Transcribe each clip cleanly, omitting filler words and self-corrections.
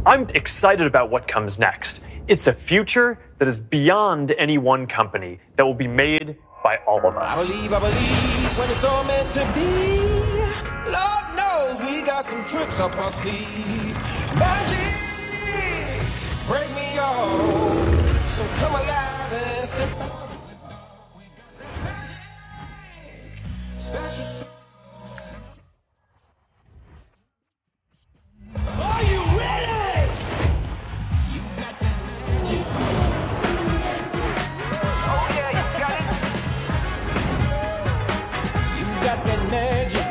I'm excited about what comes next. It's a future that is beyond any one company, that will be made by all of us. I believe when it's all meant to be. Lord knows we got some tricks up our sleeve. Magic, break me off. So come alive and step out. We got that magic, special. Are you ready? You got that magic. Oh yeah, you got it. You got that magic.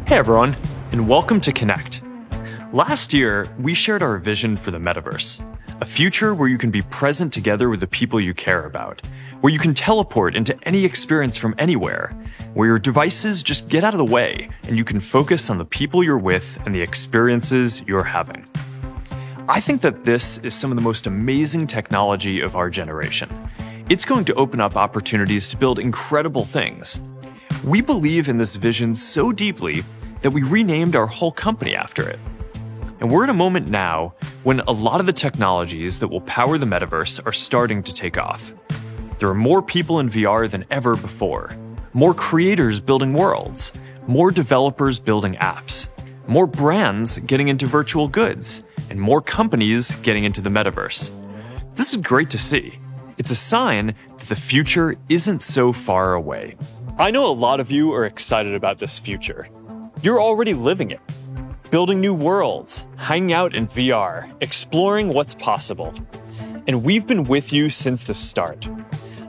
Hey everyone, and welcome to Connect. Last year, we shared our vision for the Metaverse, a future where you can be present together with the people you care about, where you can teleport into any experience from anywhere, where your devices just get out of the way and you can focus on the people you're with and the experiences you're having. I think that this is some of the most amazing technology of our generation. It's going to open up opportunities to build incredible things. We believe in this vision so deeply that we renamed our whole company after it. And we're in a moment now when a lot of the technologies that will power the metaverse are starting to take off. There are more people in VR than ever before, more creators building worlds, more developers building apps, more brands getting into virtual goods, and more companies getting into the metaverse. This is great to see. It's a sign that the future isn't so far away. I know a lot of you are excited about this future. You're already living it. Building new worlds, hanging out in VR, exploring what's possible. And we've been with you since the start.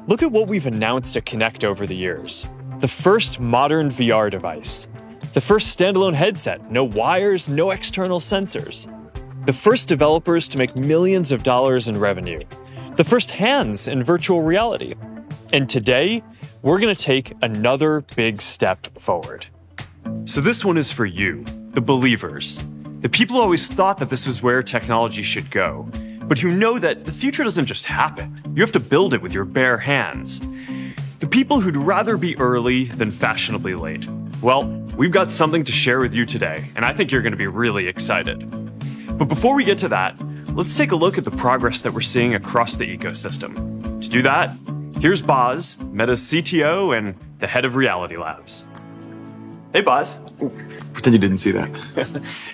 Look at what we've announced at Connect over the years. The first modern VR device. The first standalone headset, no wires, no external sensors. The first developers to make millions of dollars in revenue. The first hands in virtual reality. And today, we're going to take another big step forward. So this one is for you, the believers, the people who always thought that this was where technology should go, but who know that the future doesn't just happen. You have to build it with your bare hands. The people who'd rather be early than fashionably late. Well, we've got something to share with you today, and I think you're going to be really excited. But before we get to that, let's take a look at the progress that we're seeing across the ecosystem. To do that, here's Boz, Meta's CTO and the head of Reality Labs. Hey, Boz. Pretend you didn't see that.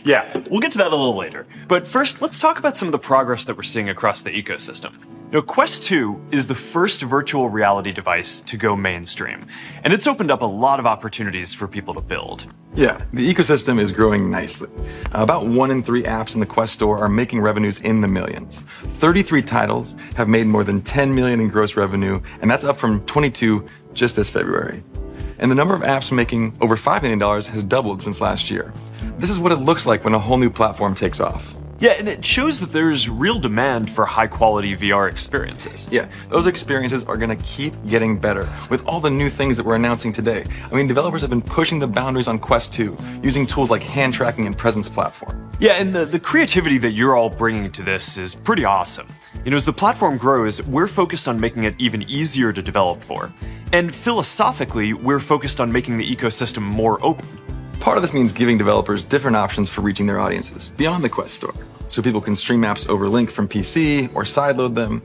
Yeah, we'll get to that a little later. But first, let's talk about some of the progress that we're seeing across the ecosystem. Now, Quest 2 is the first virtual reality device to go mainstream, and it's opened up a lot of opportunities for people to build. Yeah, the ecosystem is growing nicely. About 1 in 3 apps in the Quest store are making revenues in the millions. 33 titles have made more than 10 million in gross revenue, and that's up from 22 just this February. And the number of apps making over $5 million has doubled since last year. This is what it looks like when a whole new platform takes off. Yeah, and it shows that there's real demand for high-quality VR experiences. Yeah, those experiences are going to keep getting better with all the new things that we're announcing today. I mean, developers have been pushing the boundaries on Quest 2, using tools like hand tracking and presence platform. Yeah, and the creativity that you're all bringing to this is pretty awesome. You know, as the platform grows, we're focused on making it even easier to develop for. And philosophically, we're focused on making the ecosystem more open. Part of this means giving developers different options for reaching their audiences beyond the Quest store, so people can stream apps over link from PC or sideload them.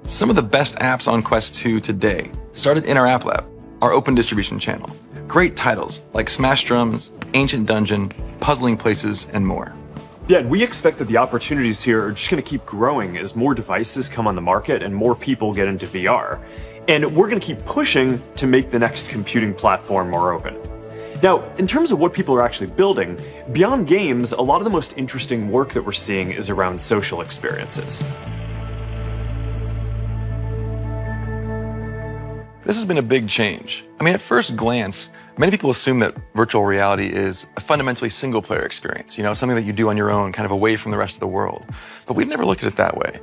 Some of the best apps on Quest 2 today started in our App Lab, our open distribution channel. Great titles like Smash Drums, Ancient Dungeon, Puzzling Places, and more. Yeah, and we expect that the opportunities here are just going to keep growing as more devices come on the market and more people get into VR. And we're going to keep pushing to make the next computing platform more open. Now, in terms of what people are actually building, beyond games, a lot of the most interesting work that we're seeing is around social experiences. This has been a big change. I mean, at first glance, many people assume that virtual reality is a fundamentally single-player experience, something that you do on your own, kind of away from the rest of the world. But we've never looked at it that way.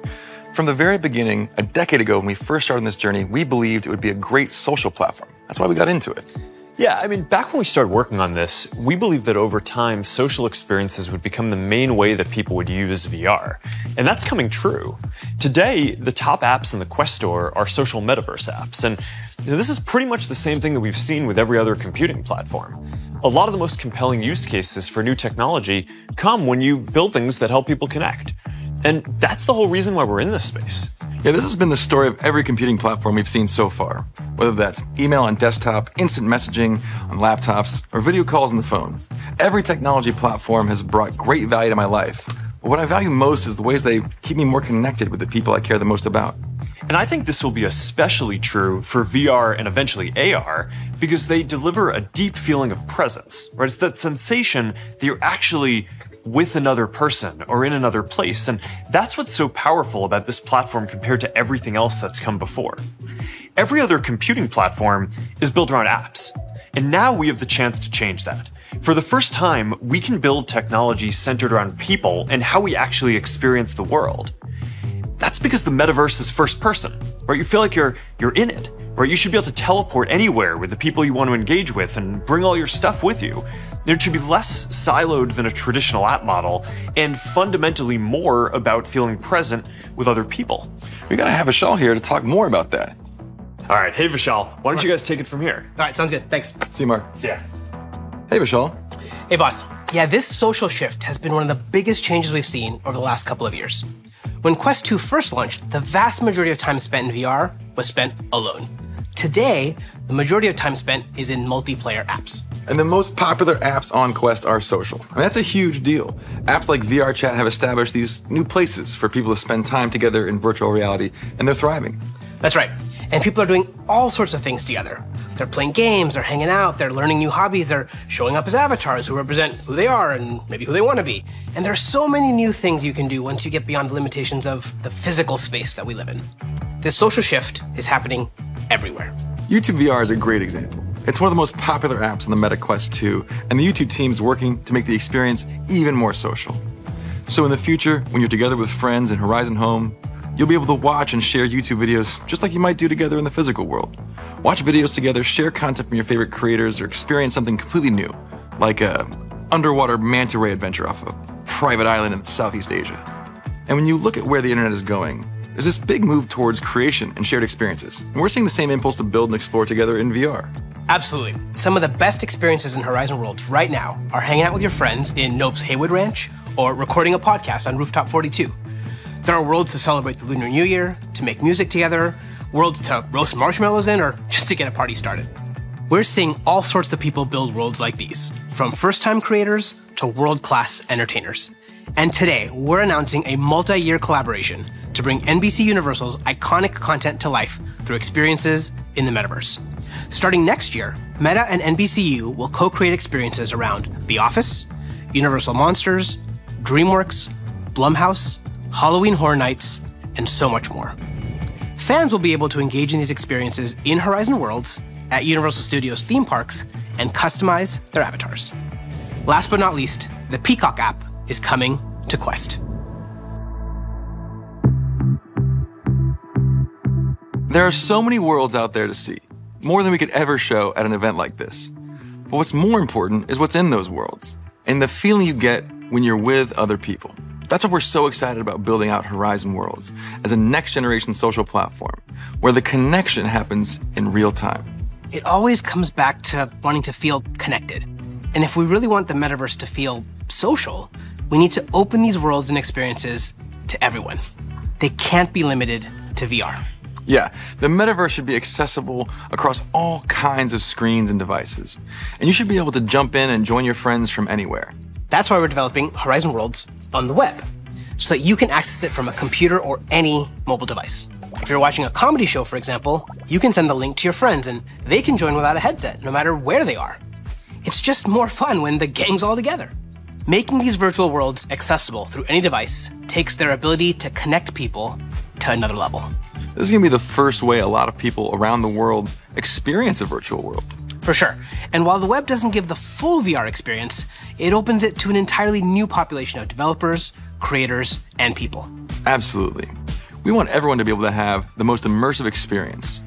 From the very beginning, a decade ago when we first started on this journey, we believed it would be a great social platform. That's why we got into it. Yeah, I mean, back when we started working on this, we believed that over time, social experiences would become the main way that people would use VR. And that's coming true. Today, the top apps in the Quest Store are social metaverse apps. And this is pretty much the same thing that we've seen with every other computing platform. A lot of the most compelling use cases for new technology come when you build things that help people connect. And that's the whole reason why we're in this space. Yeah, this has been the story of every computing platform we've seen so far. Whether that's email on desktop, instant messaging on laptops, or video calls on the phone. Every technology platform has brought great value to my life. But what I value most is the ways they keep me more connected with the people I care the most about. And I think this will be especially true for VR and eventually AR because they deliver a deep feeling of presence, right? It's that sensation that you're actually with another person or in another place. And that's what's so powerful about this platform compared to everything else that's come before. Every other computing platform is built around apps. And now we have the chance to change that. For the first time, we can build technology centered around people and how we actually experience the world. That's because the metaverse is first person, right? You feel like you're in it, right? You should be able to teleport anywhere with the people you want to engage with and bring all your stuff with you. It should be less siloed than a traditional app model and fundamentally more about feeling present with other people. We gotta have Vishal here to talk more about that. All right, hey Vishal, why don't you guys take it from here? All right, sounds good. Thanks. See you, Mark. See ya. Hey, Vishal. Hey, boss. Yeah, this social shift has been one of the biggest changes we've seen over the last couple of years. When Quest 2 first launched, the vast majority of time spent in VR was spent alone. Today, the majority of time spent is in multiplayer apps. And the most popular apps on Quest are social. And that's a huge deal. Apps like VR Chat have established these new places for people to spend time together in virtual reality, and they're thriving. That's right. And people are doing all sorts of things together. They're playing games, they're hanging out, they're learning new hobbies, they're showing up as avatars who represent who they are and maybe who they want to be. And there are so many new things you can do once you get beyond the limitations of the physical space that we live in. This social shift is happening everywhere. YouTube VR is a great example. It's one of the most popular apps on the Meta Quest 2, and the YouTube team is working to make the experience even more social. So in the future, when you're together with friends in Horizon Home, you'll be able to watch and share YouTube videos just like you might do together in the physical world. Watch videos together, share content from your favorite creators, or experience something completely new, like a underwater manta ray adventure off a private island in Southeast Asia. And when you look at where the internet is going, there's this big move towards creation and shared experiences. And we're seeing the same impulse to build and explore together in VR. Absolutely. Some of the best experiences in Horizon Worlds right now are hanging out with your friends in Nope's Haywood Ranch or recording a podcast on Rooftop 42. There are worlds to celebrate the Lunar New Year, to make music together, worlds to roast marshmallows in, or just to get a party started. We're seeing all sorts of people build worlds like these, from first-time creators to world-class entertainers. And today, we're announcing a multi-year collaboration to bring NBC Universal's iconic content to life through experiences in the metaverse. Starting next year, Meta and NBCU will co-create experiences around The Office, Universal Monsters, DreamWorks, Blumhouse, Halloween Horror Nights, and so much more. Fans will be able to engage in these experiences in Horizon Worlds, at Universal Studios theme parks, and customize their avatars. Last but not least, the Peacock app is coming to Quest. There are so many worlds out there to see, more than we could ever show at an event like this. But what's more important is what's in those worlds, and the feeling you get when you're with other people. That's why we're so excited about building out Horizon Worlds as a next-generation social platform where the connection happens in real time. It always comes back to wanting to feel connected. And if we really want the metaverse to feel social, we need to open these worlds and experiences to everyone. They can't be limited to VR. Yeah, the metaverse should be accessible across all kinds of screens and devices. And you should be able to jump in and join your friends from anywhere. That's why we're developing Horizon Worlds on the web so that you can access it from a computer or any mobile device. If you're watching a comedy show, for example, you can send the link to your friends and they can join without a headset, no matter where they are. It's just more fun when the gang's all together. Making these virtual worlds accessible through any device takes their ability to connect people to another level. This is going to be the first way a lot of people around the world experience a virtual world. For sure. And while the web doesn't give the full VR experience, it opens it to an entirely new population of developers, creators, and people. Absolutely. We want everyone to be able to have the most immersive experience.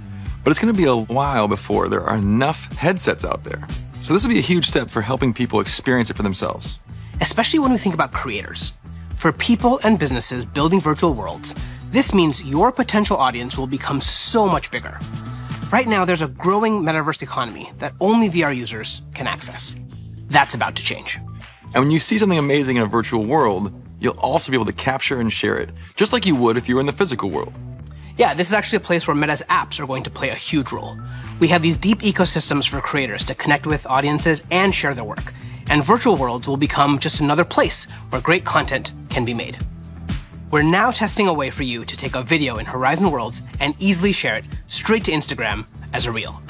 But it's going to be a while before there are enough headsets out there. So this will be a huge step for helping people experience it for themselves. Especially when we think about creators. For people and businesses building virtual worlds, this means your potential audience will become so much bigger. Right now, there's a growing metaverse economy that only VR users can access. That's about to change. And when you see something amazing in a virtual world, you'll also be able to capture and share it, just like you would if you were in the physical world. Yeah, this is actually a place where Meta's apps are going to play a huge role. We have these deep ecosystems for creators to connect with audiences and share their work. And virtual worlds will become just another place where great content can be made. We're now testing a way for you to take a video in Horizon Worlds and easily share it straight to Instagram as a reel.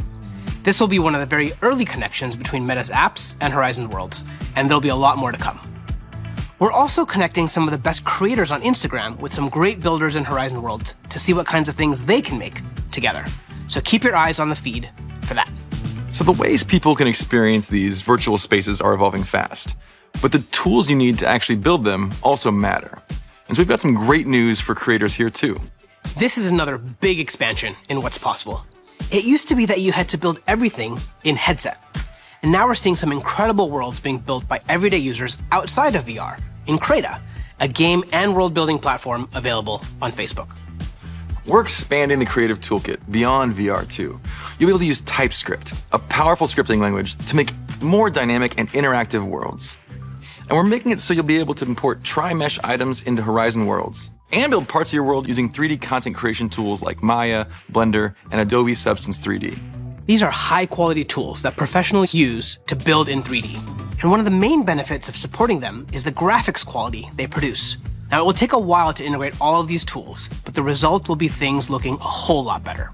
This will be one of the very early connections between Meta's apps and Horizon Worlds, and there'll be a lot more to come. We're also connecting some of the best creators on Instagram with some great builders in Horizon Worlds to see what kinds of things they can make together. So keep your eyes on the feed for that. So the ways people can experience these virtual spaces are evolving fast, but the tools you need to actually build them also matter. And so we've got some great news for creators here too. This is another big expansion in what's possible. It used to be that you had to build everything in headset. And now we're seeing some incredible worlds being built by everyday users outside of VR in Crata, a game and world building platform available on Facebook. We're expanding the creative toolkit beyond VR too. You'll be able to use TypeScript, a powerful scripting language, to make more dynamic and interactive worlds. And we're making it so you'll be able to import tri-mesh items into Horizon Worlds and build parts of your world using 3D content creation tools like Maya, Blender, and Adobe Substance 3D. These are high-quality tools that professionals use to build in 3D. And one of the main benefits of supporting them is the graphics quality they produce. Now, it will take a while to integrate all of these tools, but the result will be things looking a whole lot better.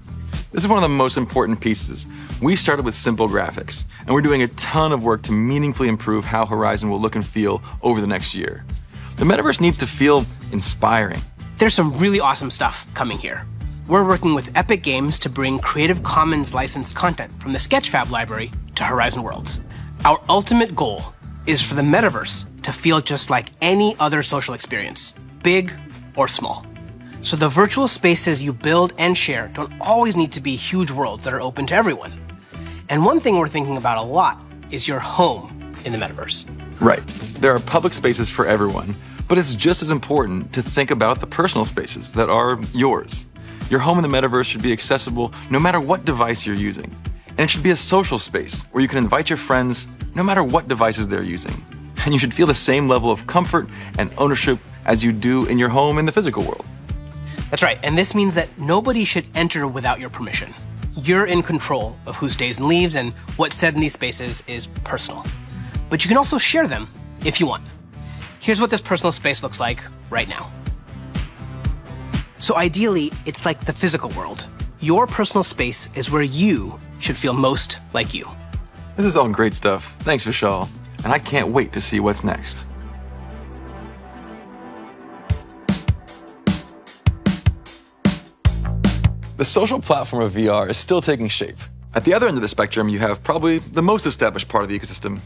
This is one of the most important pieces. We started with simple graphics, and we're doing a ton of work to meaningfully improve how Horizon will look and feel over the next year. The metaverse needs to feel inspiring. There's some really awesome stuff coming here. We're working with Epic Games to bring Creative Commons licensed content from the Sketchfab library to Horizon Worlds. Our ultimate goal is for the metaverse to feel just like any other social experience, big or small. So the virtual spaces you build and share don't always need to be huge worlds that are open to everyone. And one thing we're thinking about a lot is your home in the metaverse. Right. There are public spaces for everyone, but it's just as important to think about the personal spaces that are yours. Your home in the metaverse should be accessible no matter what device you're using. And it should be a social space where you can invite your friends no matter what devices they're using. And you should feel the same level of comfort and ownership as you do in your home in the physical world. That's right, and this means that nobody should enter without your permission. You're in control of who stays and leaves, and what's said in these spaces is personal. But you can also share them if you want. Here's what this personal space looks like right now. So ideally, it's like the physical world. Your personal space is where you should feel most like you. This is all great stuff. Thanks, Vishal. And I can't wait to see what's next. The social platform of VR is still taking shape. At the other end of the spectrum, you have probably the most established part of the ecosystem,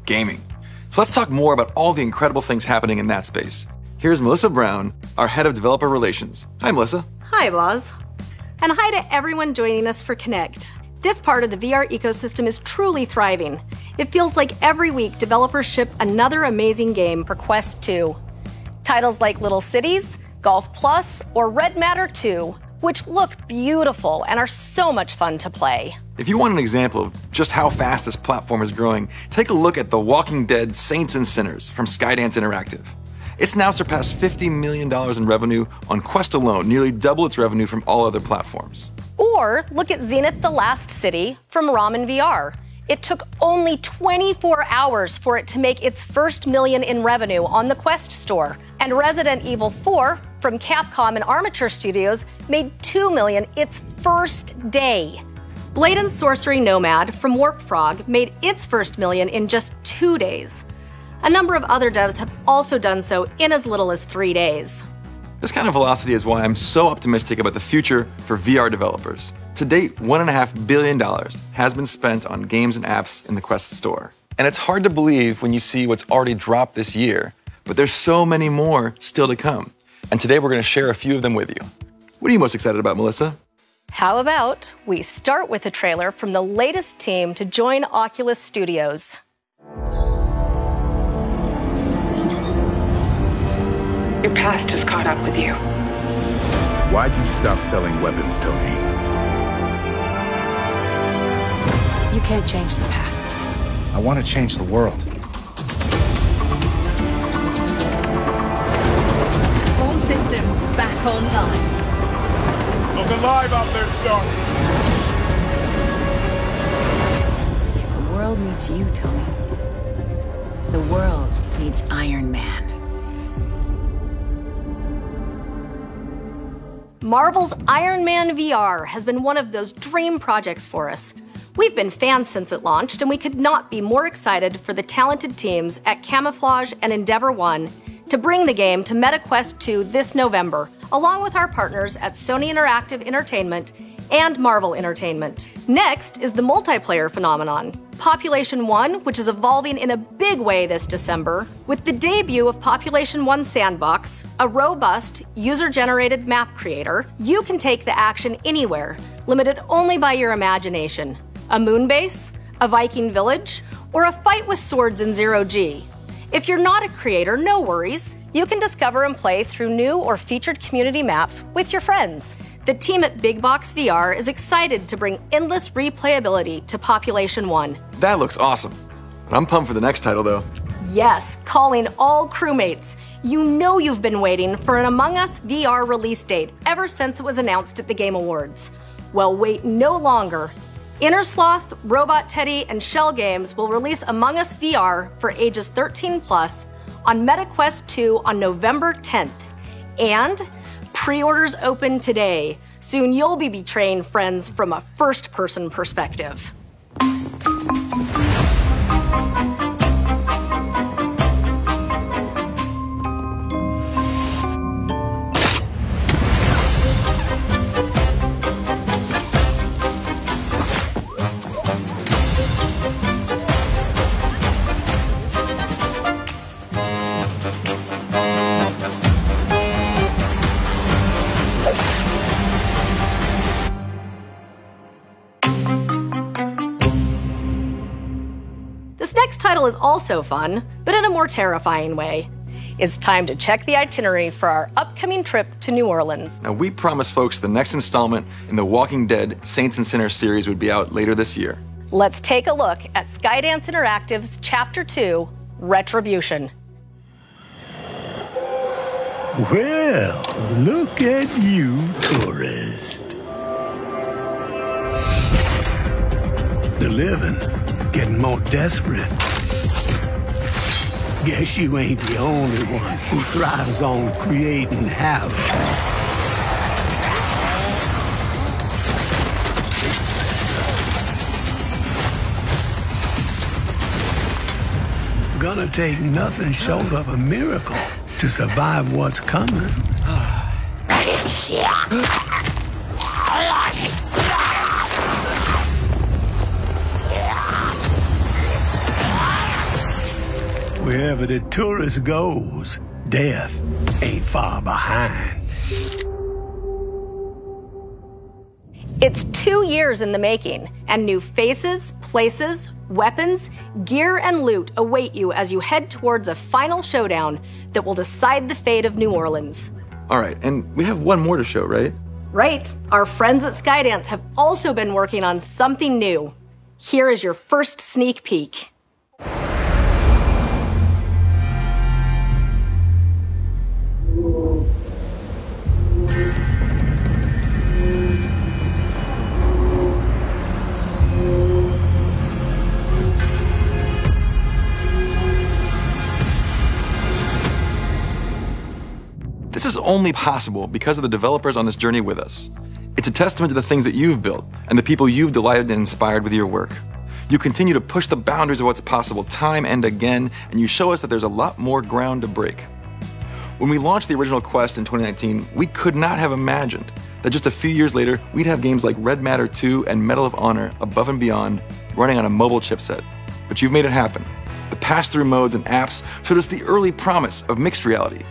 gaming. So let's talk more about all the incredible things happening in that space. Here's Melissa Brown, our head of developer relations. Hi, Melissa. Hi, Boz. And hi to everyone joining us for Connect. This part of the VR ecosystem is truly thriving. It feels like every week developers ship another amazing game for Quest 2. Titles like Little Cities, Golf Plus, or Red Matter 2, which look beautiful and are so much fun to play. If you want an example of just how fast this platform is growing, take a look at The Walking Dead Saints and Sinners from Skydance Interactive. It's now surpassed $50 million in revenue on Quest alone, nearly double its revenue from all other platforms. Or look at Zenith the Last City from Ramen VR. It took only 24 hours for it to make its first million in revenue on the Quest store. And Resident Evil 4 from Capcom and Armature Studios made $2 million its first day. Blade and Sorcery Nomad from Warp Frog made its first million in just 2 days. A number of other devs have also done so in as little as 3 days. This kind of velocity is why I'm so optimistic about the future for VR developers. To date, $1.5 billion has been spent on games and apps in the Quest store. And it's hard to believe when you see what's already dropped this year, but there's so many more still to come. And today we're going to share a few of them with you. What are you most excited about, Melissa? How about we start with a trailer from the latest team to join Oculus Studios. Your past has caught up with you. Why'd you stop selling weapons, Tony? You can't change the past. I want to change the world. All systems back online. Look alive out there, Stark! The world needs you, Tony. The world needs Iron Man. Marvel's Iron Man VR has been one of those dream projects for us. We've been fans since it launched, and we could not be more excited for the talented teams at Camouflage and Endeavor One to bring the game to MetaQuest 2 this November, along with our partners at Sony Interactive Entertainment and Marvel Entertainment. Next is the multiplayer phenomenon, Population 1, which is evolving in a big way this December, with the debut of Population 1 Sandbox, a robust, user-generated map creator. You can take the action anywhere, limited only by your imagination. A moon base, a Viking village, or a fight with swords in zero-G. If you're not a creator, no worries. You can discover and play through new or featured community maps with your friends. The team at Big Box VR is excited to bring endless replayability to Population 1. That looks awesome. But I'm pumped for the next title, though. Yes, calling all crewmates. You know you've been waiting for an Among Us VR release date ever since it was announced at the Game Awards. Well, wait no longer. Innersloth, Robot Teddy, and Shell Games will release Among Us VR for ages 13+ on MetaQuest 2 on November 10th. And pre-orders open today. Soon you'll be betraying friends from a first-person perspective. This next title is also fun, but in a more terrifying way. It's time to check the itinerary for our upcoming trip to New Orleans. Now, we promised folks the next installment in the Walking Dead Saints and Sinners series would be out later this year. Let's take a look at Skydance Interactive's Chapter 2, Retribution. Well, look at you, tourist. The living getting more desperate. Guess you ain't the only one who thrives on creating havoc. Gonna take nothing short of a miracle to survive what's coming. Wherever the tourist goes, death ain't far behind. It's 2 years in the making, and new faces, places, weapons, gear, and loot await you as you head towards a final showdown that will decide the fate of New Orleans. All right, and we have one more to show, right? Right. Our friends at Skydance have also been working on something new. Here is your first sneak peek. only possible because of the developers on this journey with us. It's a testament to the things that you've built and the people you've delighted and inspired with your work. You continue to push the boundaries of what's possible time and again, and you show us that there's a lot more ground to break. When we launched the original Quest in 2019, we could not have imagined that just a few years later, we'd have games like Red Matter 2 and Medal of Honor Above and Beyond running on a mobile chipset. But you've made it happen. The pass-through modes and apps showed us the early promise of mixed reality.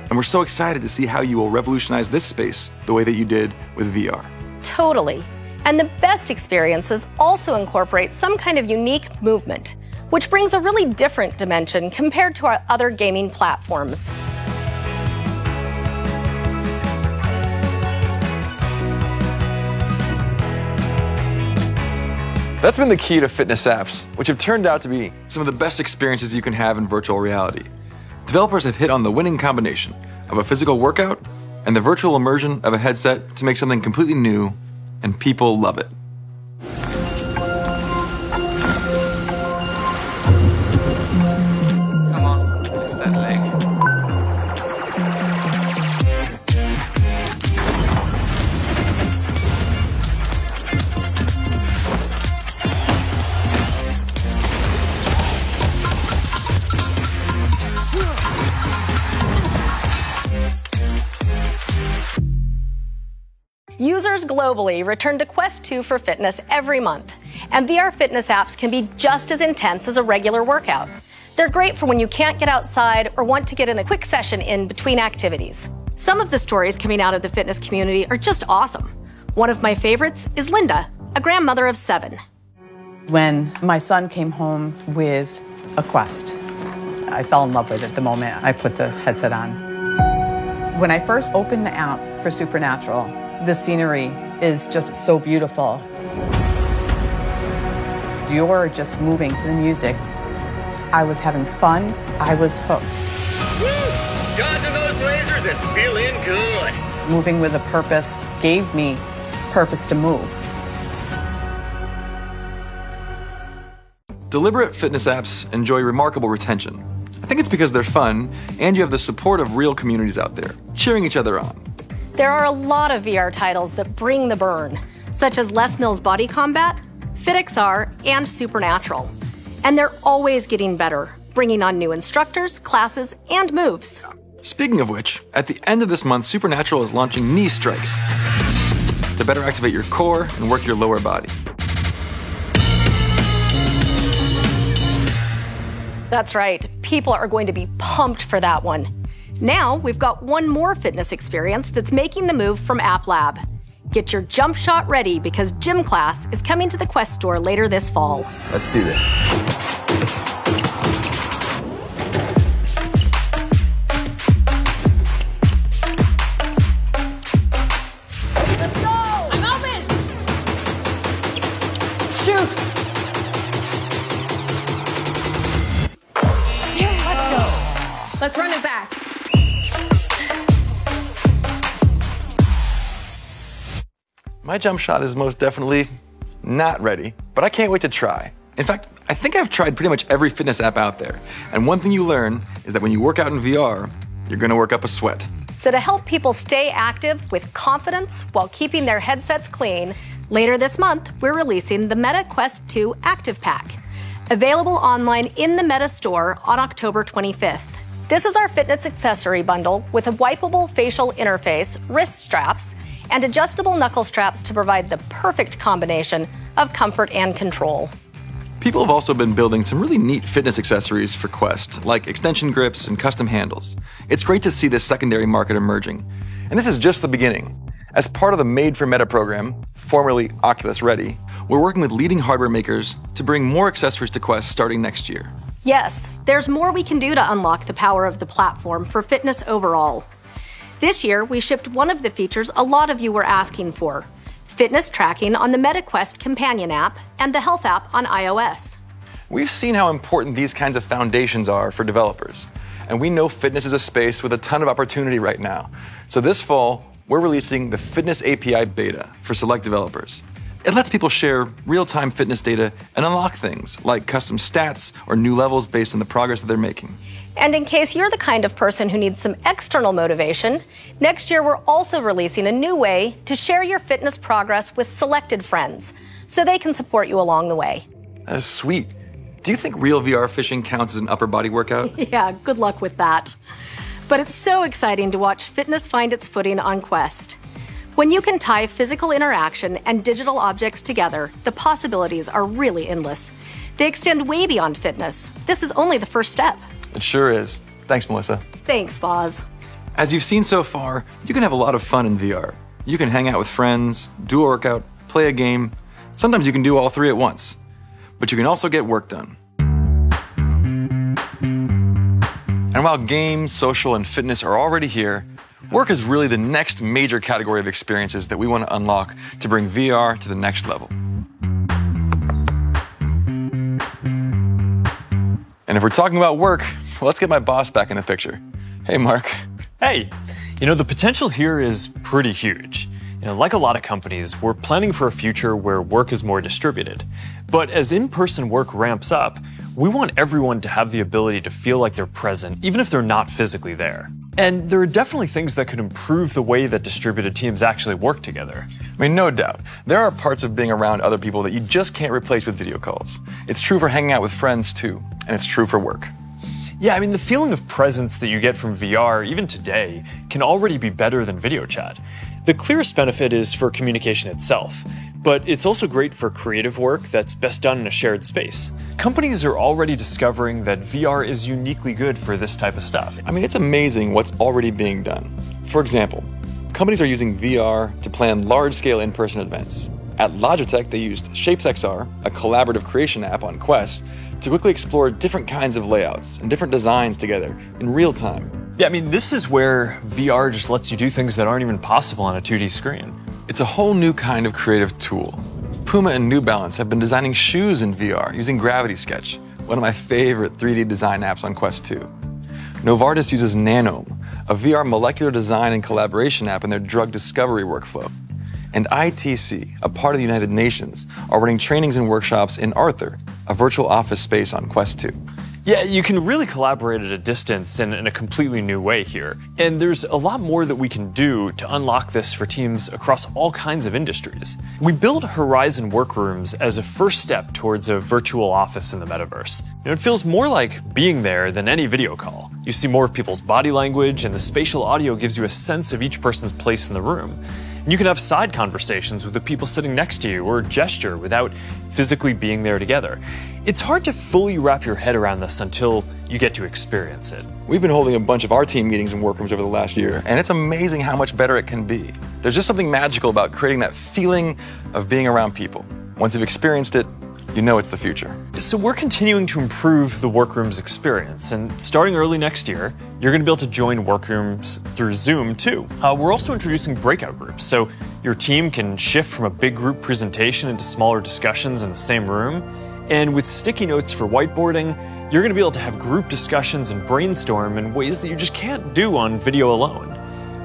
And we're so excited to see how you will revolutionize this space the way that you did with VR. Totally. And the best experiences also incorporate some kind of unique movement, which brings a really different dimension compared to our other gaming platforms. That's been the key to fitness apps, which have turned out to be some of the best experiences you can have in virtual reality. Developers have hit on the winning combination of a physical workout and the virtual immersion of a headset to make something completely new, and people love it. Come on, it's that leg. Users globally return to Quest 2 for fitness every month, and VR fitness apps can be just as intense as a regular workout. They're great for when you can't get outside or want to get in a quick session in between activities. Some of the stories coming out of the fitness community are just awesome. One of my favorites is Linda, a grandmother of 7. When my son came home with a Quest, I fell in love with it the moment I put the headset on. When I first opened the app for Supernatural, the scenery is just so beautiful. You're just moving to the music. I was having fun. I was hooked. Woo! Dodging those lasers and feeling good. Moving with a purpose gave me purpose to move. Deliberate fitness apps enjoy remarkable retention. I think it's because they're fun, and you have the support of real communities out there, cheering each other on. There are a lot of VR titles that bring the burn, such as Les Mills Body Combat, FitXR, and Supernatural. And they're always getting better, bringing on new instructors, classes, and moves. Speaking of which, at the end of this month, Supernatural is launching knee strikes to better activate your core and work your lower body. That's right, people are going to be pumped for that one. Now, we've got one more fitness experience that's making the move from App Lab. Get your jump shot ready because Gym Class is coming to the Quest store later this fall. Let's do this. Let's go! I'm open! Shoot! Let's go! Let's run it back. My jump shot is most definitely not ready, but I can't wait to try. In fact, I think I've tried pretty much every fitness app out there. And one thing you learn is that when you work out in VR, you're gonna work up a sweat. So to help people stay active with confidence while keeping their headsets clean, later this month, we're releasing the Meta Quest 2 Active Pack, available online in the Meta store on October 25th. This is our fitness accessory bundle with a wipeable facial interface, wrist straps, and adjustable knuckle straps to provide the perfect combination of comfort and control. People have also been building some really neat fitness accessories for Quest, like extension grips and custom handles. It's great to see this secondary market emerging. And this is just the beginning. As part of the Made for Meta program, formerly Oculus Ready, we're working with leading hardware makers to bring more accessories to Quest starting next year. Yes, there's more we can do to unlock the power of the platform for fitness overall. This year, we shipped one of the features a lot of you were asking for: fitness tracking on the MetaQuest companion app and the health app on iOS. We've seen how important these kinds of foundations are for developers, and we know fitness is a space with a ton of opportunity right now. So this fall, we're releasing the Fitness API Beta for select developers. It lets people share real-time fitness data and unlock things like custom stats or new levels based on the progress that they're making. And in case you're the kind of person who needs some external motivation, next year we're also releasing a new way to share your fitness progress with selected friends, so they can support you along the way. That's sweet. Do you think real VR fishing counts as an upper body workout? Yeah, good luck with that. But it's so exciting to watch fitness find its footing on Quest. When you can tie physical interaction and digital objects together, the possibilities are really endless. They extend way beyond fitness. This is only the first step. It sure is. Thanks, Melissa. Thanks, Boz. As you've seen so far, you can have a lot of fun in VR. You can hang out with friends, do a workout, play a game. Sometimes you can do all three at once. But you can also get work done. And while games, social, and fitness are already here, work is really the next major category of experiences that we want to unlock to bring VR to the next level. And if we're talking about work, let's get my boss back in the picture. Hey, Mark. Hey, the potential here is pretty huge. Like a lot of companies, we're planning for a future where work is more distributed. But as in-person work ramps up, we want everyone to have the ability to feel like they're present, even if they're not physically there. And there are definitely things that could improve the way that distributed teams actually work together. I mean, no doubt. There are parts of being around other people that you just can't replace with video calls. It's true for hanging out with friends, too. And it's true for work. Yeah, the feeling of presence that you get from VR, even today, can already be better than video chat. The clearest benefit is for communication itself, but it's also great for creative work that's best done in a shared space. Companies are already discovering that VR is uniquely good for this type of stuff. It's amazing what's already being done. For example, companies are using VR to plan large-scale in-person events. At Logitech, they used ShapesXR, a collaborative creation app on Quest, to quickly explore different kinds of layouts and different designs together in real time. Yeah, this is where VR just lets you do things that aren't even possible on a 2D screen. It's a whole new kind of creative tool. Puma and New Balance have been designing shoes in VR using Gravity Sketch, one of my favorite 3D design apps on Quest 2. Novartis uses Nanome, a VR molecular design and collaboration app in their drug discovery workflow. And ITC, a part of the United Nations, are running trainings and workshops in Arthur, a virtual office space on Quest 2. Yeah, you can really collaborate at a distance in a completely new way here. And there's a lot more that we can do to unlock this for teams across all kinds of industries. We built Horizon Workrooms as a first step towards a virtual office in the metaverse. It feels more like being there than any video call. You see more of people's body language, and the spatial audio gives you a sense of each person's place in the room. And you can have side conversations with the people sitting next to you or gesture without physically being there together. It's hard to fully wrap your head around this until you get to experience it. We've been holding a bunch of our team meetings and workrooms over the last year, and it's amazing how much better it can be. There's just something magical about creating that feeling of being around people. Once you've experienced it, you know it's the future. So we're continuing to improve the Workrooms experience, and starting early next year, you're going to be able to join Workrooms through Zoom too. We're also introducing breakout groups, so your team can shift from a big group presentation into smaller discussions in the same room. And with sticky notes for whiteboarding, you're going to be able to have group discussions and brainstorm in ways that you just can't do on video alone.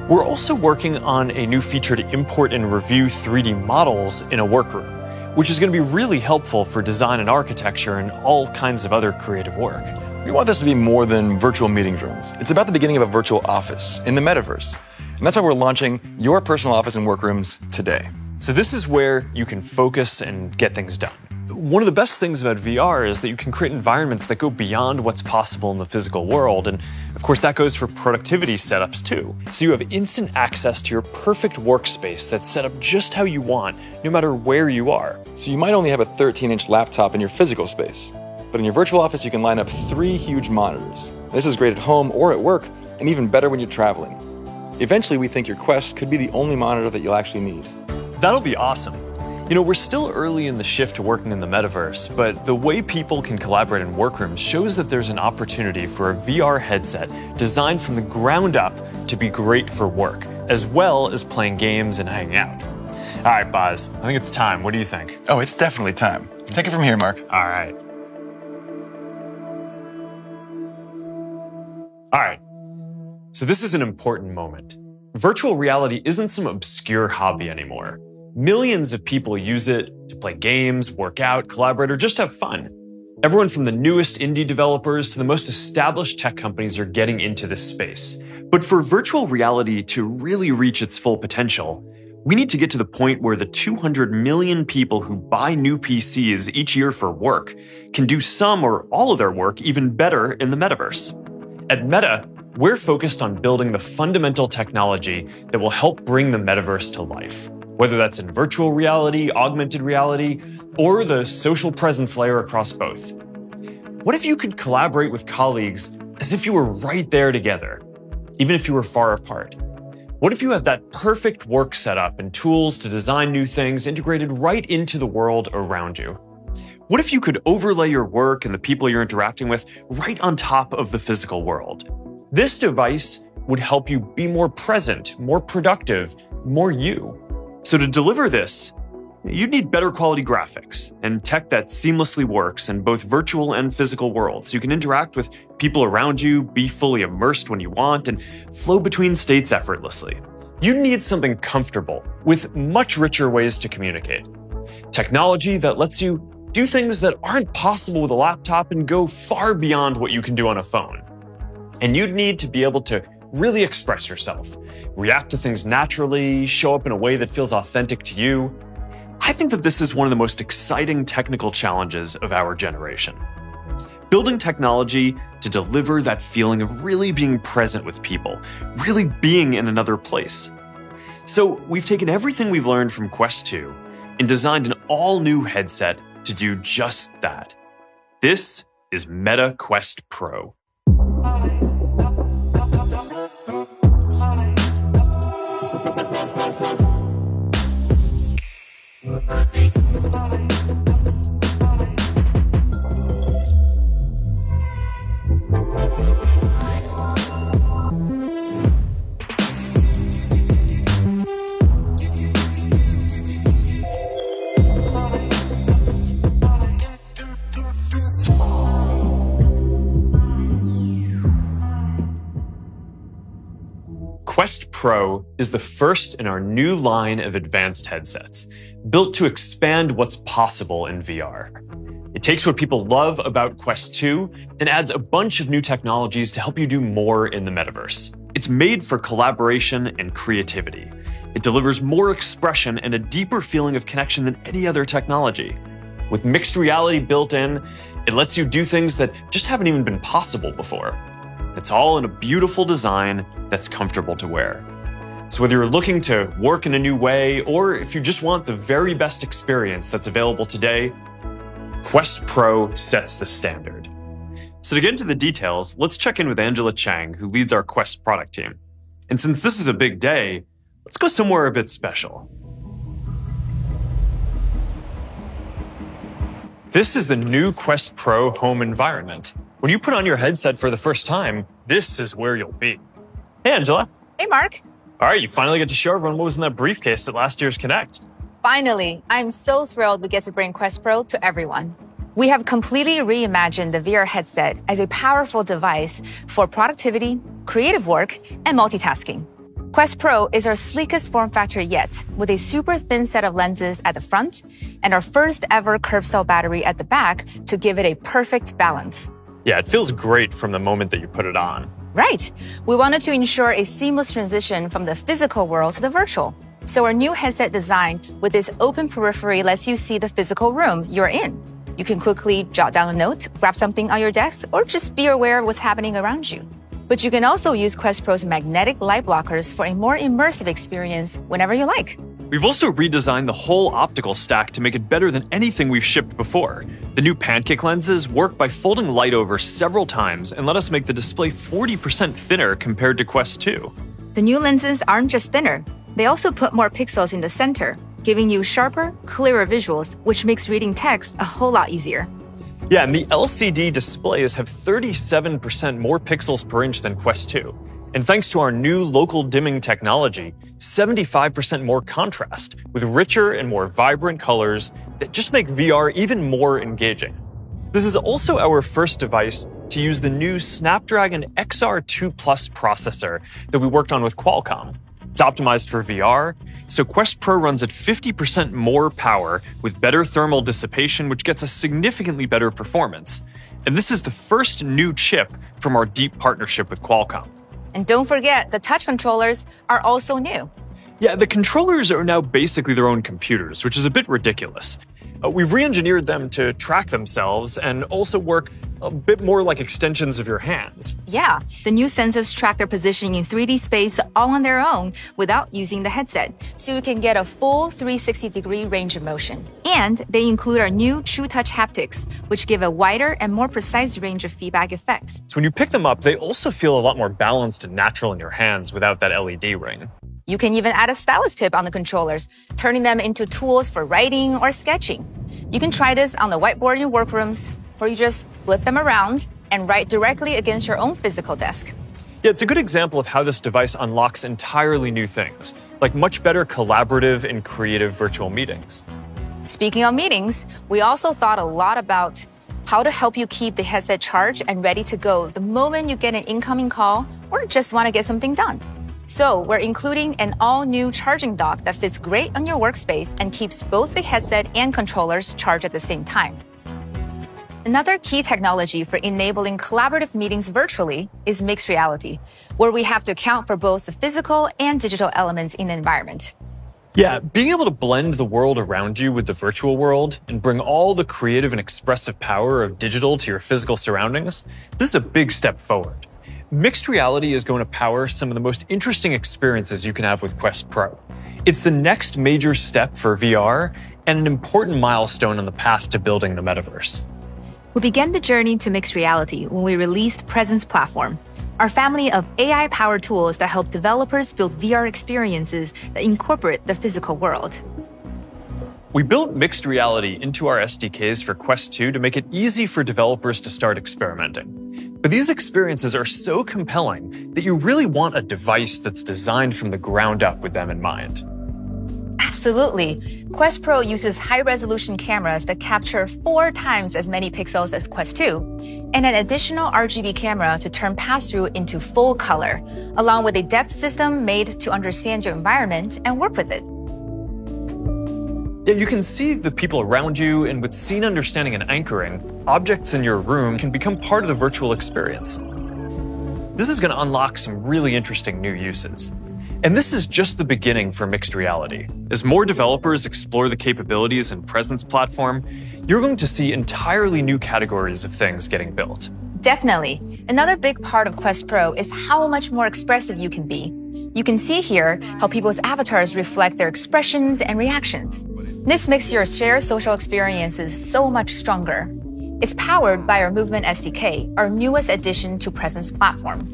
We're also working on a new feature to import and review 3D models in a workroom, which is going to be really helpful for design and architecture and all kinds of other creative work. We want this to be more than virtual meeting rooms. It's about the beginning of a virtual office in the metaverse. And that's why we're launching your personal office and workrooms today. So this is where you can focus and get things done. One of the best things about VR is that you can create environments that go beyond what's possible in the physical world. And of course, that goes for productivity setups too. So you have instant access to your perfect workspace that's set up just how you want, no matter where you are. So you might only have a 13-inch laptop in your physical space, but in your virtual office, you can line up 3 huge monitors. This is great at home or at work, and even better when you're traveling. Eventually, we think your Quest could be the only monitor that you'll actually need. That'll be awesome. We're still early in the shift to working in the metaverse, but the way people can collaborate in workrooms shows that there's an opportunity for a VR headset designed from the ground up to be great for work, as well as playing games and hanging out. All right, Boz, I think it's time. What do you think? Oh, it's definitely time. Take it from here, Mark. All right. All right. So this is an important moment. Virtual reality isn't some obscure hobby anymore. Millions of people use it to play games, work out, collaborate, or just have fun. Everyone from the newest indie developers to the most established tech companies are getting into this space. But for virtual reality to really reach its full potential, we need to get to the point where the 200 million people who buy new PCs each year for work can do some or all of their work even better in the metaverse. At Meta, we're focused on building the fundamental technology that will help bring the metaverse to life, whether that's in virtual reality, augmented reality, or the social presence layer across both. What if you could collaborate with colleagues as if you were right there together, even if you were far apart? What if you had that perfect work setup and tools to design new things integrated right into the world around you? What if you could overlay your work and the people you're interacting with right on top of the physical world? This device would help you be more present, more productive, more you. So to deliver this, you'd need better quality graphics and tech that seamlessly works in both virtual and physical worlds, so you can interact with people around you, be fully immersed when you want, and flow between states effortlessly. You'd need something comfortable with much richer ways to communicate. Technology that lets you do things that aren't possible with a laptop and go far beyond what you can do on a phone. And you'd need to be able to really express yourself, react to things naturally, show up in a way that feels authentic to you. I think that this is one of the most exciting technical challenges of our generation. Building technology to deliver that feeling of really being present with people, really being in another place. So we've taken everything we've learned from Quest 2 and designed an all-new headset to do just that. This is Meta Quest Pro. Quest Pro is the first in our new line of advanced headsets, built to expand what's possible in VR. It takes what people love about Quest 2 and adds a bunch of new technologies to help you do more in the metaverse. It's made for collaboration and creativity. It delivers more expression and a deeper feeling of connection than any other technology. With mixed reality built in, it lets you do things that just haven't even been possible before. It's all in a beautiful design that's comfortable to wear. So whether you're looking to work in a new way, or if you just want the very best experience that's available today, Quest Pro sets the standard. So to get into the details, let's check in with Angela Chang, who leads our Quest product team. And since this is a big day, let's go somewhere a bit special. This is the new Quest Pro home environment. When you put on your headset for the first time, this is where you'll be. Hey, Angela. Hey, Mark. All right, you finally get to show everyone what was in that briefcase at last year's Connect. Finally, I'm so thrilled we get to bring Quest Pro to everyone. We have completely reimagined the VR headset as a powerful device for productivity, creative work, and multitasking. Quest Pro is our sleekest form factor yet, with a super thin set of lenses at the front and our first ever curved cell battery at the back to give it a perfect balance. Yeah, it feels great from the moment that you put it on. Right. We wanted to ensure a seamless transition from the physical world to the virtual. So our new headset design with this open periphery lets you see the physical room you're in. You can quickly jot down a note, grab something on your desk, or just be aware of what's happening around you. But you can also use Quest Pro's magnetic light blockers for a more immersive experience whenever you like. We've also redesigned the whole optical stack to make it better than anything we've shipped before. The new pancake lenses work by folding light over several times and let us make the display 40% thinner compared to Quest 2. The new lenses aren't just thinner, they also put more pixels in the center, giving you sharper, clearer visuals, which makes reading text a whole lot easier. Yeah, and the LCD displays have 37% more pixels per inch than Quest 2. And thanks to our new local dimming technology, 75% more contrast, with richer and more vibrant colors that just make VR even more engaging. This is also our first device to use the new Snapdragon XR2 Plus processor that we worked on with Qualcomm. It's optimized for VR, so Quest Pro runs at 50% more power with better thermal dissipation, which gets a significantly better performance. And this is the first new chip from our deep partnership with Qualcomm. And don't forget, the touch controllers are also new. Yeah, the controllers are now basically their own computers, which is a bit ridiculous. We've re-engineered them to track themselves and also work a bit more like extensions of your hands. Yeah, the new sensors track their position in 3D space all on their own without using the headset, so you can get a full 360-degree range of motion. And they include our new True Touch haptics, which give a wider and more precise range of feedback effects. So when you pick them up, they also feel a lot more balanced and natural in your hands without that LED ring. You can even add a stylus tip on the controllers, turning them into tools for writing or sketching. You can try this on the whiteboard in workrooms, or you just flip them around and write directly against your own physical desk. Yeah, it's a good example of how this device unlocks entirely new things, like much better collaborative and creative virtual meetings. Speaking of meetings, we also thought a lot about how to help you keep the headset charged and ready to go the moment you get an incoming call or just want to get something done. So we're including an all-new charging dock that fits great on your workspace and keeps both the headset and controllers charged at the same time. Another key technology for enabling collaborative meetings virtually is mixed reality, where we have to account for both the physical and digital elements in the environment. Yeah, being able to blend the world around you with the virtual world and bring all the creative and expressive power of digital to your physical surroundings, this is a big step forward. Mixed reality is going to power some of the most interesting experiences you can have with Quest Pro. It's the next major step for VR and an important milestone on the path to building the metaverse. We began the journey to mixed reality when we released Presence Platform, our family of AI-powered tools that help developers build VR experiences that incorporate the physical world. We built mixed reality into our SDKs for Quest 2 to make it easy for developers to start experimenting. But these experiences are so compelling that you really want a device that's designed from the ground up with them in mind. Absolutely. Quest Pro uses high-resolution cameras that capture 4 times as many pixels as Quest 2, and an additional RGB camera to turn pass-through into full color, along with a depth system made to understand your environment and work with it. Yeah, you can see the people around you, and with scene understanding and anchoring, objects in your room can become part of the virtual experience. This is going to unlock some really interesting new uses. And this is just the beginning for mixed reality. As more developers explore the capabilities in Presence Platform, you're going to see entirely new categories of things getting built. Definitely. Another big part of Quest Pro is how much more expressive you can be. You can see here how people's avatars reflect their expressions and reactions. This makes your shared social experiences so much stronger. It's powered by our Movement SDK, our newest addition to Presence Platform.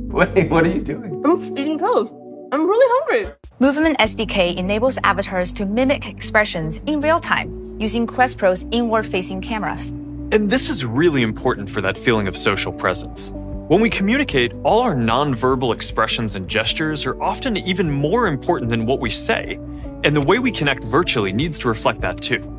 Wait, what are you doing? I'm eating toast. I'm really hungry. Movement SDK enables avatars to mimic expressions in real time using Quest Pro's inward-facing cameras. And this is really important for that feeling of social presence. When we communicate, all our non-verbal expressions and gestures are often even more important than what we say. And the way we connect virtually needs to reflect that too.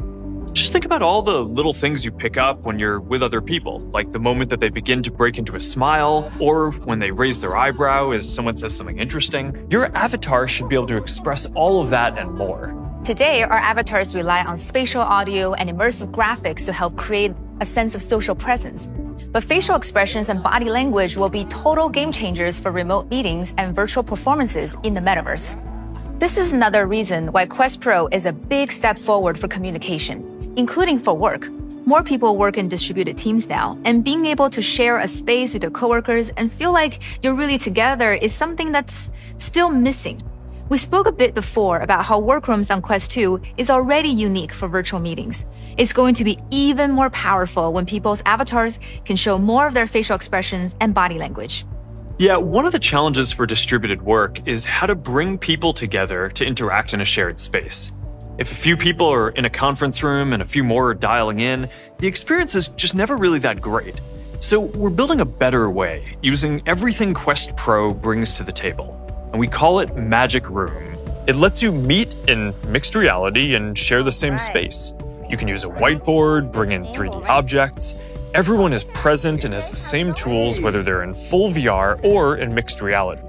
Just think about all the little things you pick up when you're with other people, like the moment that they begin to break into a smile, or when they raise their eyebrow as someone says something interesting. Your avatar should be able to express all of that and more. Today, our avatars rely on spatial audio and immersive graphics to help create a sense of social presence. But facial expressions and body language will be total game changers for remote meetings and virtual performances in the metaverse. This is another reason why Quest Pro is a big step forward for communication, including for work. More people work in distributed teams now, and being able to share a space with your coworkers and feel like you're really together is something that's still missing. We spoke a bit before about how Workrooms on Quest 2 is already unique for virtual meetings. It's going to be even more powerful when people's avatars can show more of their facial expressions and body language. Yeah, one of the challenges for distributed work is how to bring people together to interact in a shared space. If a few people are in a conference room and a few more are dialing in, the experience is just never really that great. So we're building a better way, using everything Quest Pro brings to the table. And we call it Magic Room. It lets you meet in mixed reality and share the same space. You can use a whiteboard, bring in 3D objects. Everyone is present and has the same tools, whether they're in full VR or in mixed reality.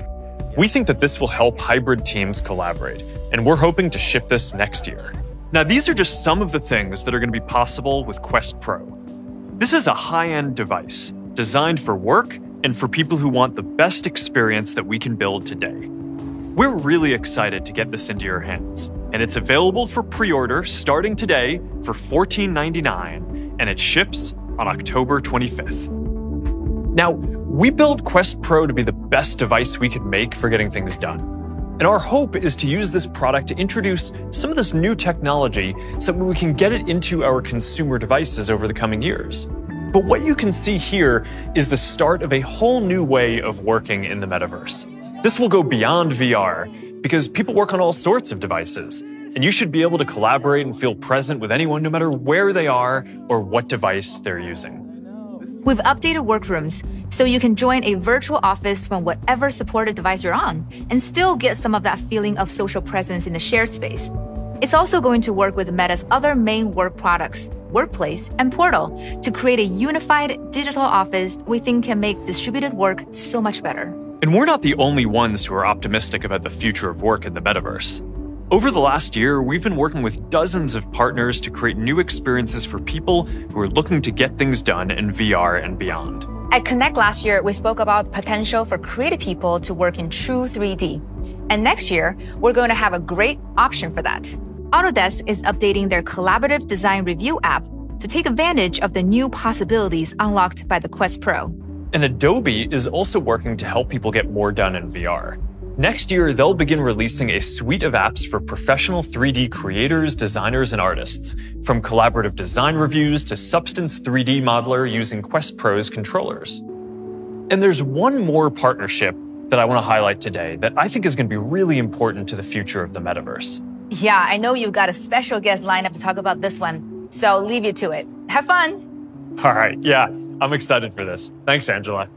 We think that this will help hybrid teams collaborate, and we're hoping to ship this next year. Now, these are just some of the things that are going to be possible with Quest Pro. This is a high-end device designed for work and for people who want the best experience that we can build today. We're really excited to get this into your hands, and it's available for pre-order starting today for $14.99, and it ships on October 25th. Now, we built Quest Pro to be the best device we could make for getting things done. And our hope is to use this product to introduce some of this new technology so that we can get it into our consumer devices over the coming years. But what you can see here is the start of a whole new way of working in the metaverse. This will go beyond VR because people work on all sorts of devices, and you should be able to collaborate and feel present with anyone no matter where they are or what device they're using. We've updated workrooms so you can join a virtual office from whatever supported device you're on and still get some of that feeling of social presence in the shared space. It's also going to work with Meta's other main work products, Workplace and Portal, to create a unified digital office we think can make distributed work so much better. And we're not the only ones who are optimistic about the future of work in the metaverse. Over the last year, we've been working with dozens of partners to create new experiences for people who are looking to get things done in VR and beyond. At Connect last year, we spoke about potential for creative people to work in true 3D. And next year, we're going to have a great option for that. Autodesk is updating their collaborative design review app to take advantage of the new possibilities unlocked by the Quest Pro. And Adobe is also working to help people get more done in VR. Next year, they'll begin releasing a suite of apps for professional 3D creators, designers, and artists, from collaborative design reviews to Substance 3D Modeler using Quest Pro's controllers. And there's one more partnership that I want to highlight today that I think is going to be really important to the future of the metaverse. Yeah, I know you've got a special guest lined up to talk about this one, so I'll leave you to it. Have fun! All right, yeah, I'm excited for this. Thanks, Angela.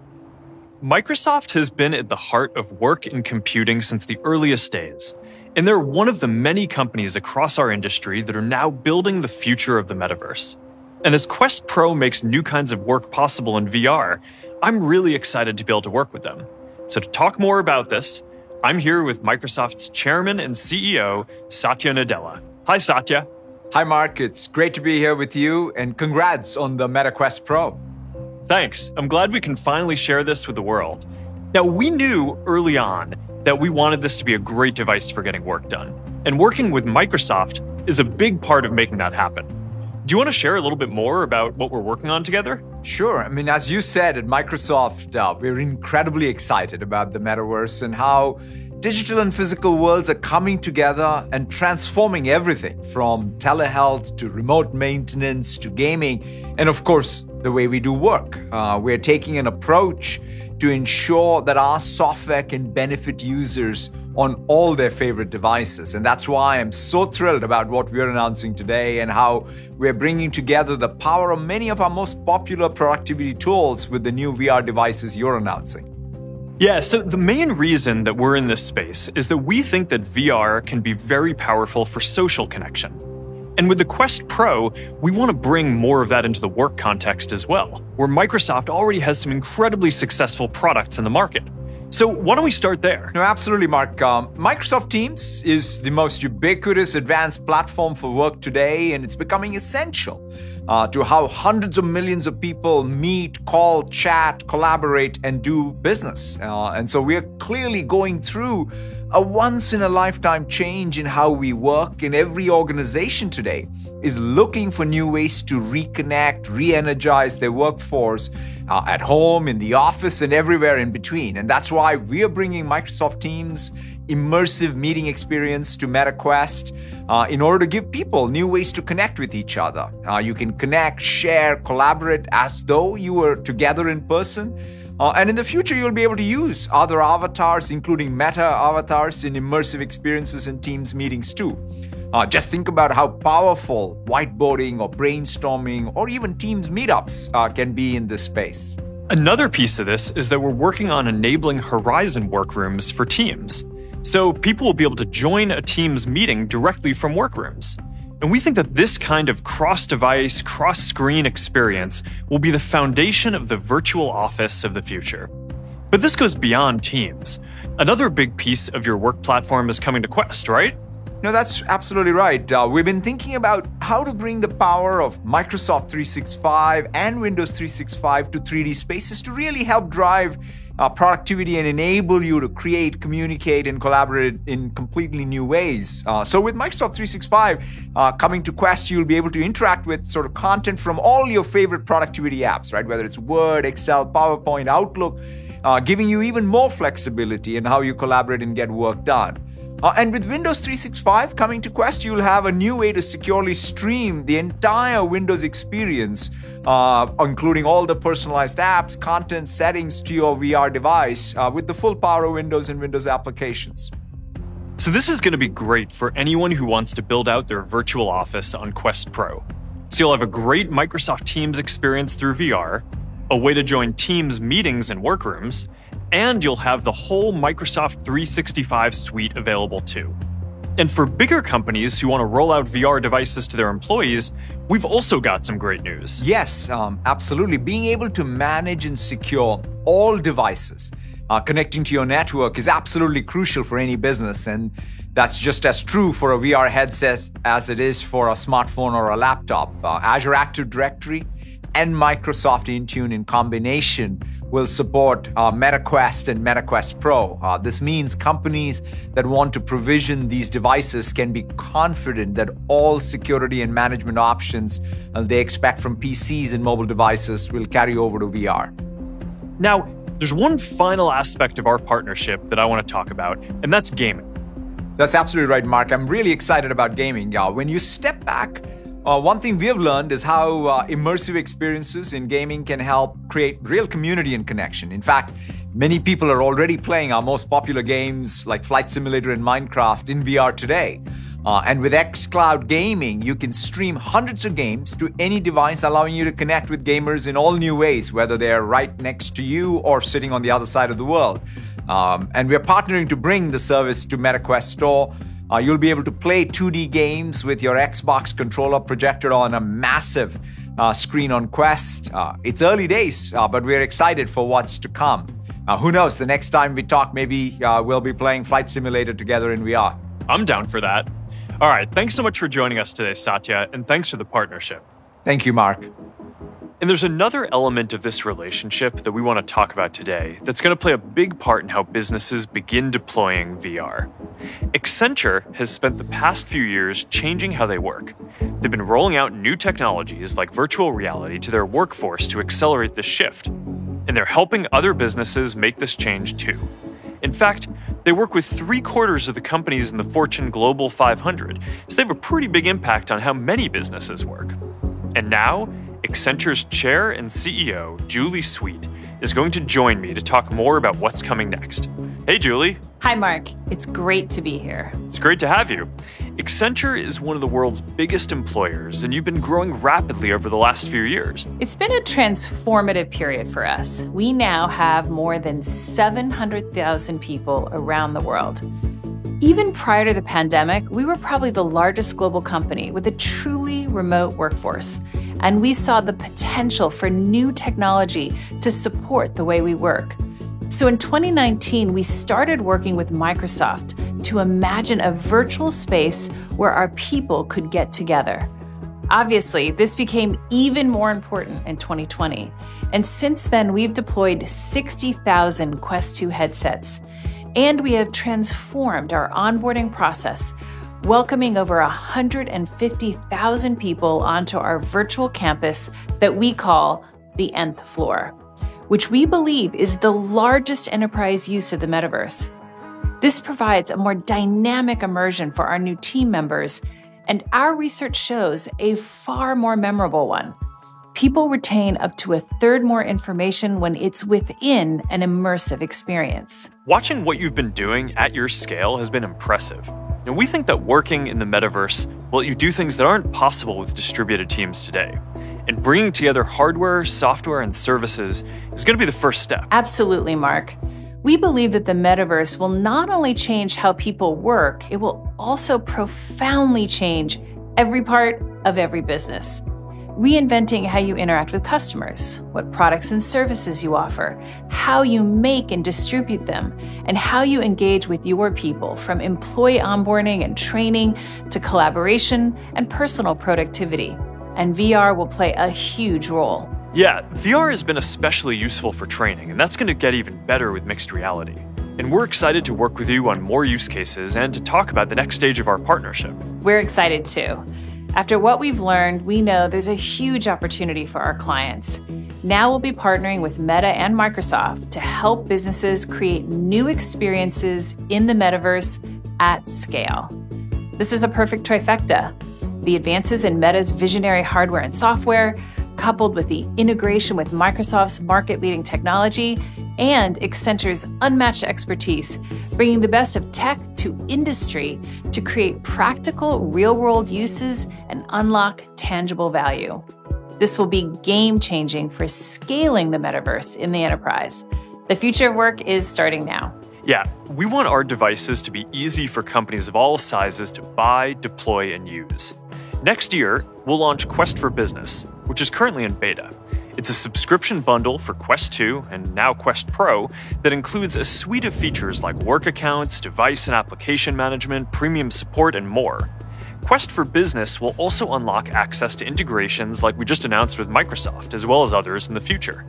Microsoft has been at the heart of work and computing since the earliest days, and they're one of the many companies across our industry that are now building the future of the metaverse. And as Quest Pro makes new kinds of work possible in VR, I'm really excited to be able to work with them. So to talk more about this, I'm here with Microsoft's chairman and CEO, Satya Nadella. Hi, Satya. Hi, Mark. It's great to be here with you, and congrats on the Meta Quest Pro. Thanks. I'm glad we can finally share this with the world. Now, we knew early on that we wanted this to be a great device for getting work done. And working with Microsoft is a big part of making that happen. Do you want to share a little bit more about what we're working on together? Sure. I mean, as you said, at Microsoft, we're incredibly excited about the metaverse and how digital and physical worlds are coming together and transforming everything from telehealth to remote maintenance to gaming, and of course, the way we do work. We're taking an approach to ensure that our software can benefit users on all their favorite devices. And that's why I'm so thrilled about what we're announcing today and how we're bringing together the power of many of our most popular productivity tools with the new VR devices you're announcing. Yeah, so the main reason that we're in this space is that we think that VR can be very powerful for social connection. And with the Quest Pro, we want to bring more of that into the work context as well, where Microsoft already has some incredibly successful products in the market. So why don't we start there? No, absolutely, Mark. Microsoft Teams is the most ubiquitous advanced platform for work today, and it's becoming essential to how hundreds of millions of people meet, call, chat, collaborate, and do business. And so we're clearly going through a once-in-a-lifetime change in how we work, and every organization today is looking for new ways to reconnect, re-energize their workforce at home, in the office, and everywhere in between. And that's why we are bringing Microsoft Teams immersive meeting experience to Meta Quest in order to give people new ways to connect with each other. You can connect, share, collaborate as though you were together in person. And in the future, you'll be able to use other avatars, including Meta avatars, in immersive experiences in Teams meetings too. Just think about how powerful whiteboarding or brainstorming or even Teams meetups can be in this space. Another piece of this is that we're working on enabling Horizon workrooms for Teams. So people will be able to join a Teams meeting directly from workrooms. And we think that this kind of cross-device, cross-screen experience will be the foundation of the virtual office of the future. But this goes beyond Teams. Another big piece of your work platform is coming to Quest, right? No, that's absolutely right. We've been thinking about how to bring the power of Microsoft 365 and Windows 365 to 3D spaces to really help drive productivity and enable you to create, communicate, and collaborate in completely new ways. So with Microsoft 365 coming to Quest, you'll be able to interact with sort of content from all your favorite productivity apps, right? Whether it's Word, Excel, PowerPoint, Outlook, giving you even more flexibility in how you collaborate and get work done. And with Windows 365 coming to Quest, you'll have a new way to securely stream the entire Windows experience, including all the personalized apps, content, settings to your VR device with the full power of Windows and Windows applications. So this is going to be great for anyone who wants to build out their virtual office on Quest Pro. So you'll have a great Microsoft Teams experience through VR, a way to join Teams meetings and workrooms, and you'll have the whole Microsoft 365 suite available too. And for bigger companies who want to roll out VR devices to their employees, we've also got some great news. Yes, absolutely. Being able to manage and secure all devices connecting to your network is absolutely crucial for any business. And that's just as true for a VR headset as it is for a smartphone or a laptop. Azure Active Directory and Microsoft Intune in combination will support MetaQuest and MetaQuest Pro. This means companies that want to provision these devices can be confident that all security and management options they expect from PCs and mobile devices will carry over to VR. Now, there's one final aspect of our partnership that I want to talk about, and that's gaming. That's absolutely right, Mark. I'm really excited about gaming. When you step back, one thing we have learned is how immersive experiences in gaming can help create real community and connection. In fact, many people are already playing our most popular games like Flight Simulator and Minecraft in VR today. And with xCloud Gaming, you can stream hundreds of games to any device, allowing you to connect with gamers in all new ways, whether they're right next to you or sitting on the other side of the world. And we're partnering to bring the service to MetaQuest Store. You'll be able to play 2D games with your Xbox controller projected on a massive screen on Quest. It's early days, but we're excited for what's to come. Who knows, the next time we talk, maybe we'll be playing Flight Simulator together in VR. I'm down for that. All right, thanks so much for joining us today, Satya, and thanks for the partnership. Thank you, Mark. And there's another element of this relationship that we want to talk about today that's going to play a big part in how businesses begin deploying VR. Accenture has spent the past few years changing how they work. They've been rolling out new technologies like virtual reality to their workforce to accelerate this shift. And they're helping other businesses make this change too. In fact, they work with 3/4 of the companies in the Fortune Global 500, so they have a pretty big impact on how many businesses work. And now, Accenture's chair and CEO, Julie Sweet, is going to join me to talk more about what's coming next. Hey, Julie. Hi, Mark. It's great to be here. It's great to have you. Accenture is one of the world's biggest employers, and you've been growing rapidly over the last few years. It's been a transformative period for us. We now have more than 700,000 people around the world. Even prior to the pandemic, we were probably the largest global company with a truly remote workforce. And we saw the potential for new technology to support the way we work. So in 2019, we started working with Microsoft to imagine a virtual space where our people could get together. Obviously, this became even more important in 2020. And since then, we've deployed 60,000 Quest 2 headsets. And we have transformed our onboarding process, welcoming over 150,000 people onto our virtual campus that we call the Nth Floor, which we believe is the largest enterprise use of the metaverse. This provides a more dynamic immersion for our new team members, and our research shows a far more memorable one. People retain up to 1/3 more information when it's within an immersive experience. Watching what you've been doing at your scale has been impressive. And we think that working in the metaverse will let you do things that aren't possible with distributed teams today. And bringing together hardware, software, and services is going to be the first step. Absolutely, Mark. We believe that the metaverse will not only change how people work, it will also profoundly change every part of every business. reinventing how you interact with customers, what products and services you offer, how you make and distribute them, and how you engage with your people, from employee onboarding and training to collaboration and personal productivity. And VR will play a huge role. Yeah, VR has been especially useful for training, and that's going to get even better with mixed reality. And we're excited to work with you on more use cases and to talk about the next stage of our partnership. We're excited too. After what we've learned, we know there's a huge opportunity for our clients. Now we'll be partnering with Meta and Microsoft to help businesses create new experiences in the metaverse at scale. This is a perfect trifecta. The advances in Meta's visionary hardware and software, coupled with the integration with Microsoft's market-leading technology and Accenture's unmatched expertise, bringing the best of tech to industry to create practical, real-world uses and unlock tangible value. This will be game-changing for scaling the metaverse in the enterprise. The future of work is starting now. Yeah, we want our devices to be easy for companies of all sizes to buy, deploy, and use. Next year, we'll launch Quest for Business, which is currently in beta. It's a subscription bundle for Quest 2 and now Quest Pro that includes a suite of features like work accounts, device and application management, premium support, and more. Quest for Business will also unlock access to integrations like we just announced with Microsoft, as well as others in the future.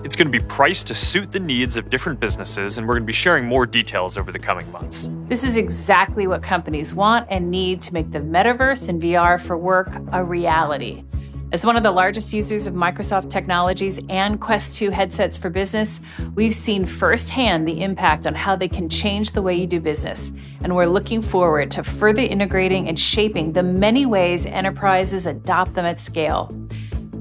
It's going to be priced to suit the needs of different businesses, and we're going to be sharing more details over the coming months. This is exactly what companies want and need to make the metaverse and VR for work a reality. As one of the largest users of Microsoft technologies and Quest 2 headsets for business, we've seen firsthand the impact on how they can change the way you do business. And we're looking forward to further integrating and shaping the many ways enterprises adopt them at scale.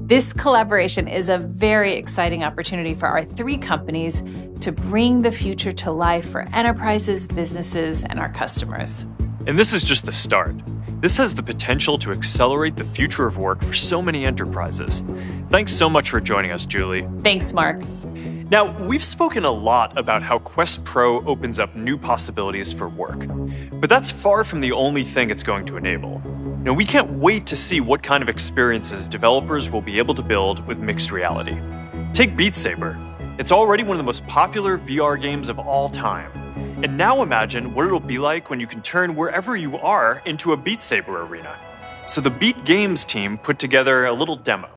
This collaboration is a very exciting opportunity for our three companies to bring the future to life for enterprises, businesses, and our customers. And this is just the start. This has the potential to accelerate the future of work for so many enterprises. Thanks so much for joining us, Julie. Thanks, Mark. Now, we've spoken a lot about how Quest Pro opens up new possibilities for work, but that's far from the only thing it's going to enable. Now, we can't wait to see what kind of experiences developers will be able to build with mixed reality. Take Beat Saber. It's already one of the most popular VR games of all time. And now imagine what it'll be like when you can turn wherever you are into a Beat Saber arena. So the Beat Games team put together a little demo.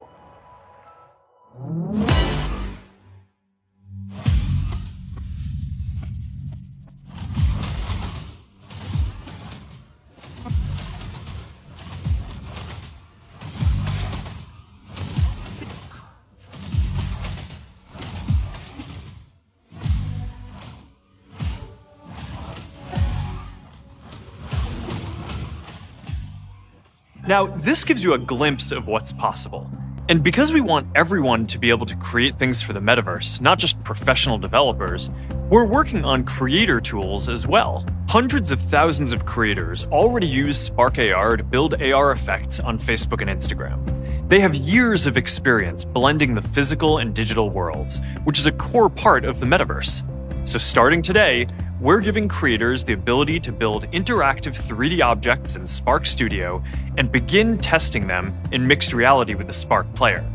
Now, this gives you a glimpse of what's possible. And because we want everyone to be able to create things for the metaverse, not just professional developers, we're working on creator tools as well. Hundreds of thousands of creators already use Spark AR to build AR effects on Facebook and Instagram. They have years of experience blending the physical and digital worlds, which is a core part of the metaverse. So starting today, we're giving creators the ability to build interactive 3D objects in Spark Studio and begin testing them in mixed reality with the Spark Player.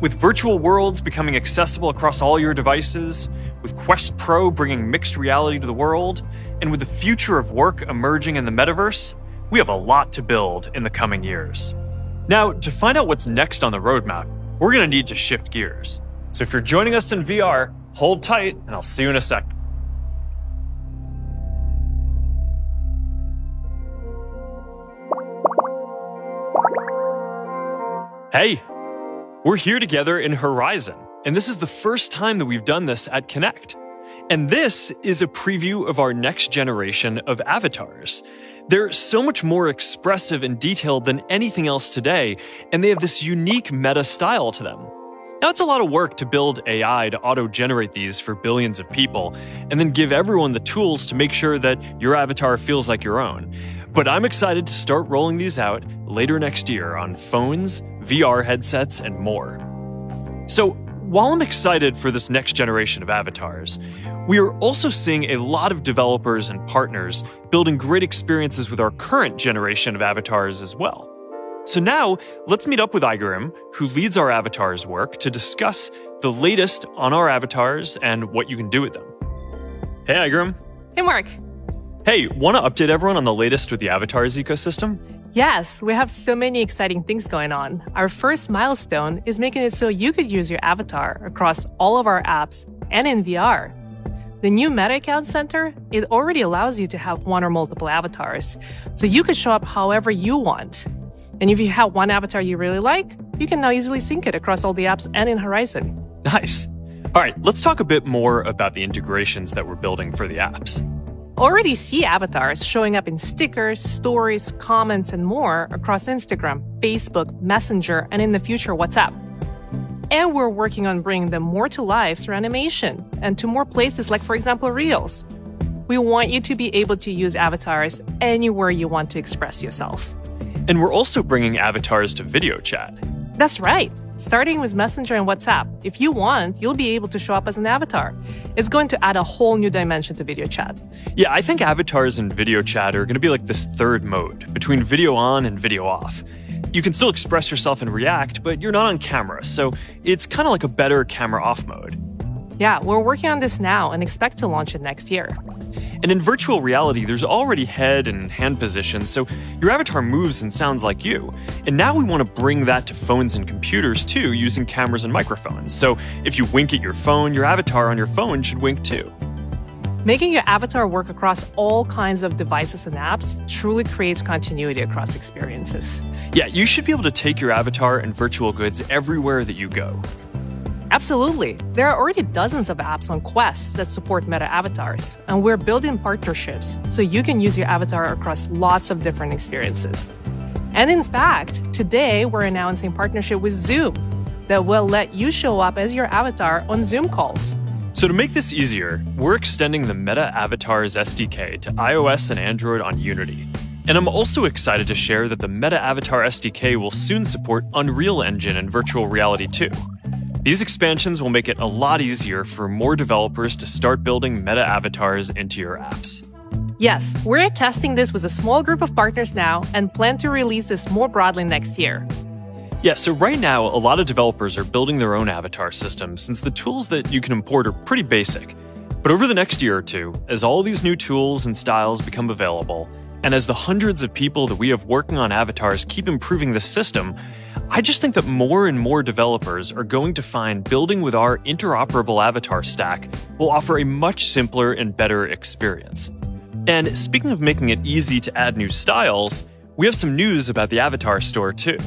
With virtual worlds becoming accessible across all your devices, with Quest Pro bringing mixed reality to the world, and with the future of work emerging in the metaverse, we have a lot to build in the coming years. Now, to find out what's next on the roadmap, we're going to need to shift gears. So if you're joining us in VR, hold tight, and I'll see you in a sec. Hey, we're here together in Horizon, and this is the first time that we've done this at Connect. And this is a preview of our next generation of avatars. They're so much more expressive and detailed than anything else today, and they have this unique meta style to them. Now, it's a lot of work to build AI to auto-generate these for billions of people, and then give everyone the tools to make sure that your avatar feels like your own. But I'm excited to start rolling these out later next year on phones, VR headsets, and more. So, while I'm excited for this next generation of avatars, we are also seeing a lot of developers and partners building great experiences with our current generation of avatars as well. So now, let's meet up with Igrim, who leads our avatars work, to discuss the latest on our avatars and what you can do with them. Hey, Igrim. Hey, Mark. Hey, want to update everyone on the latest with the avatars ecosystem? Yes, we have so many exciting things going on. Our first milestone is making it so you could use your avatar across all of our apps and in VR. The new Meta Account Center, it already allows you to have one or multiple avatars, so you could show up however you want. And if you have one avatar you really like, you can now easily sync it across all the apps and in Horizon. Nice. All right, let's talk a bit more about the integrations that we're building for the apps. Already see avatars showing up in stickers, stories, comments, and more across Instagram, Facebook, Messenger, and in the future, WhatsApp. And we're working on bringing them more to life through animation and to more places like, for example, Reels. We want you to be able to use avatars anywhere you want to express yourself. And we're also bringing avatars to video chat. That's right. Starting with Messenger and WhatsApp, if you want, you'll be able to show up as an avatar. It's going to add a whole new dimension to video chat. Yeah, I think avatars in video chat are going to be like this third mode between video on and video off. You can still express yourself and react, but you're not on camera, so it's kind of like a better camera off mode. Yeah, we're working on this now and expect to launch it next year. And in virtual reality, there's already head and hand positions, so your avatar moves and sounds like you. And now we want to bring that to phones and computers too, using cameras and microphones. So if you wink at your phone, your avatar on your phone should wink too. Making your avatar work across all kinds of devices and apps truly creates continuity across experiences. Yeah, you should be able to take your avatar and virtual goods everywhere that you go. Absolutely. There are already dozens of apps on Quest that support Meta avatars, and we're building partnerships so you can use your avatar across lots of different experiences. And in fact, today we're announcing partnership with Zoom that will let you show up as your avatar on Zoom calls. So to make this easier, we're extending the Meta Avatars SDK to iOS and Android on Unity. And I'm also excited to share that the Meta Avatar SDK will soon support Unreal Engine and virtual reality too. These expansions will make it a lot easier for more developers to start building meta avatars into your apps. Yes, we're testing this with a small group of partners now and plan to release this more broadly next year. Yeah, so right now, a lot of developers are building their own avatar systems since the tools that you can import are pretty basic. But over the next year or two, as all these new tools and styles become available, and as the hundreds of people that we have working on avatars keep improving the system, I just think that more and more developers are going to find building with our interoperable avatar stack will offer a much simpler and better experience. And speaking of making it easy to add new styles, we have some news about the Avatar Store too.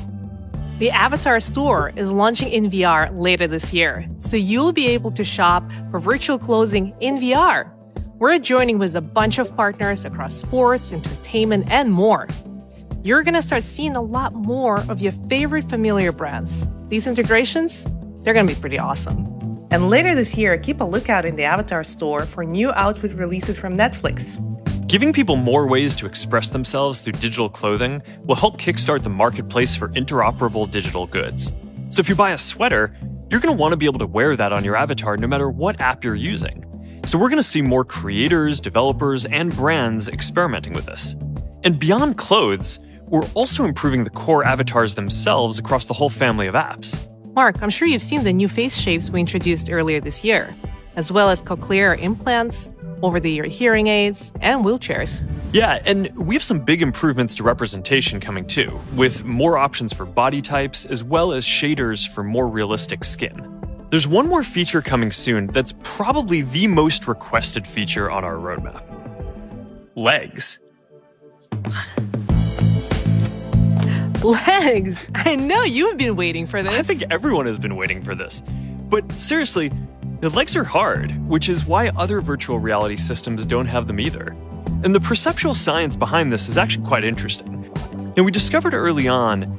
The Avatar Store is launching in VR later this year, so you'll be able to shop for virtual clothing in VR. We're joining with a bunch of partners across sports, entertainment, and more. You're going to start seeing a lot more of your favorite familiar brands. These integrations, they're going to be pretty awesome. And later this year, keep a lookout in the Avatar Store for new outfit releases from Netflix. Giving people more ways to express themselves through digital clothing will help kickstart the marketplace for interoperable digital goods. So if you buy a sweater, you're going to want to be able to wear that on your avatar no matter what app you're using. So we're going to see more creators, developers, and brands experimenting with this. And beyond clothes, we're also improving the core avatars themselves across the whole family of apps. Mark, I'm sure you've seen the new face shapes we introduced earlier this year, as well as cochlear implants, over-the-ear hearing aids, and wheelchairs. Yeah, and we have some big improvements to representation coming too, with more options for body types, as well as shaders for more realistic skin. There's one more feature coming soon that's probably the most requested feature on our roadmap. Legs. Legs! I know you've been waiting for this. I think everyone has been waiting for this. But seriously, the legs are hard, which is why other virtual reality systems don't have them either. And the perceptual science behind this is actually quite interesting. And we discovered early on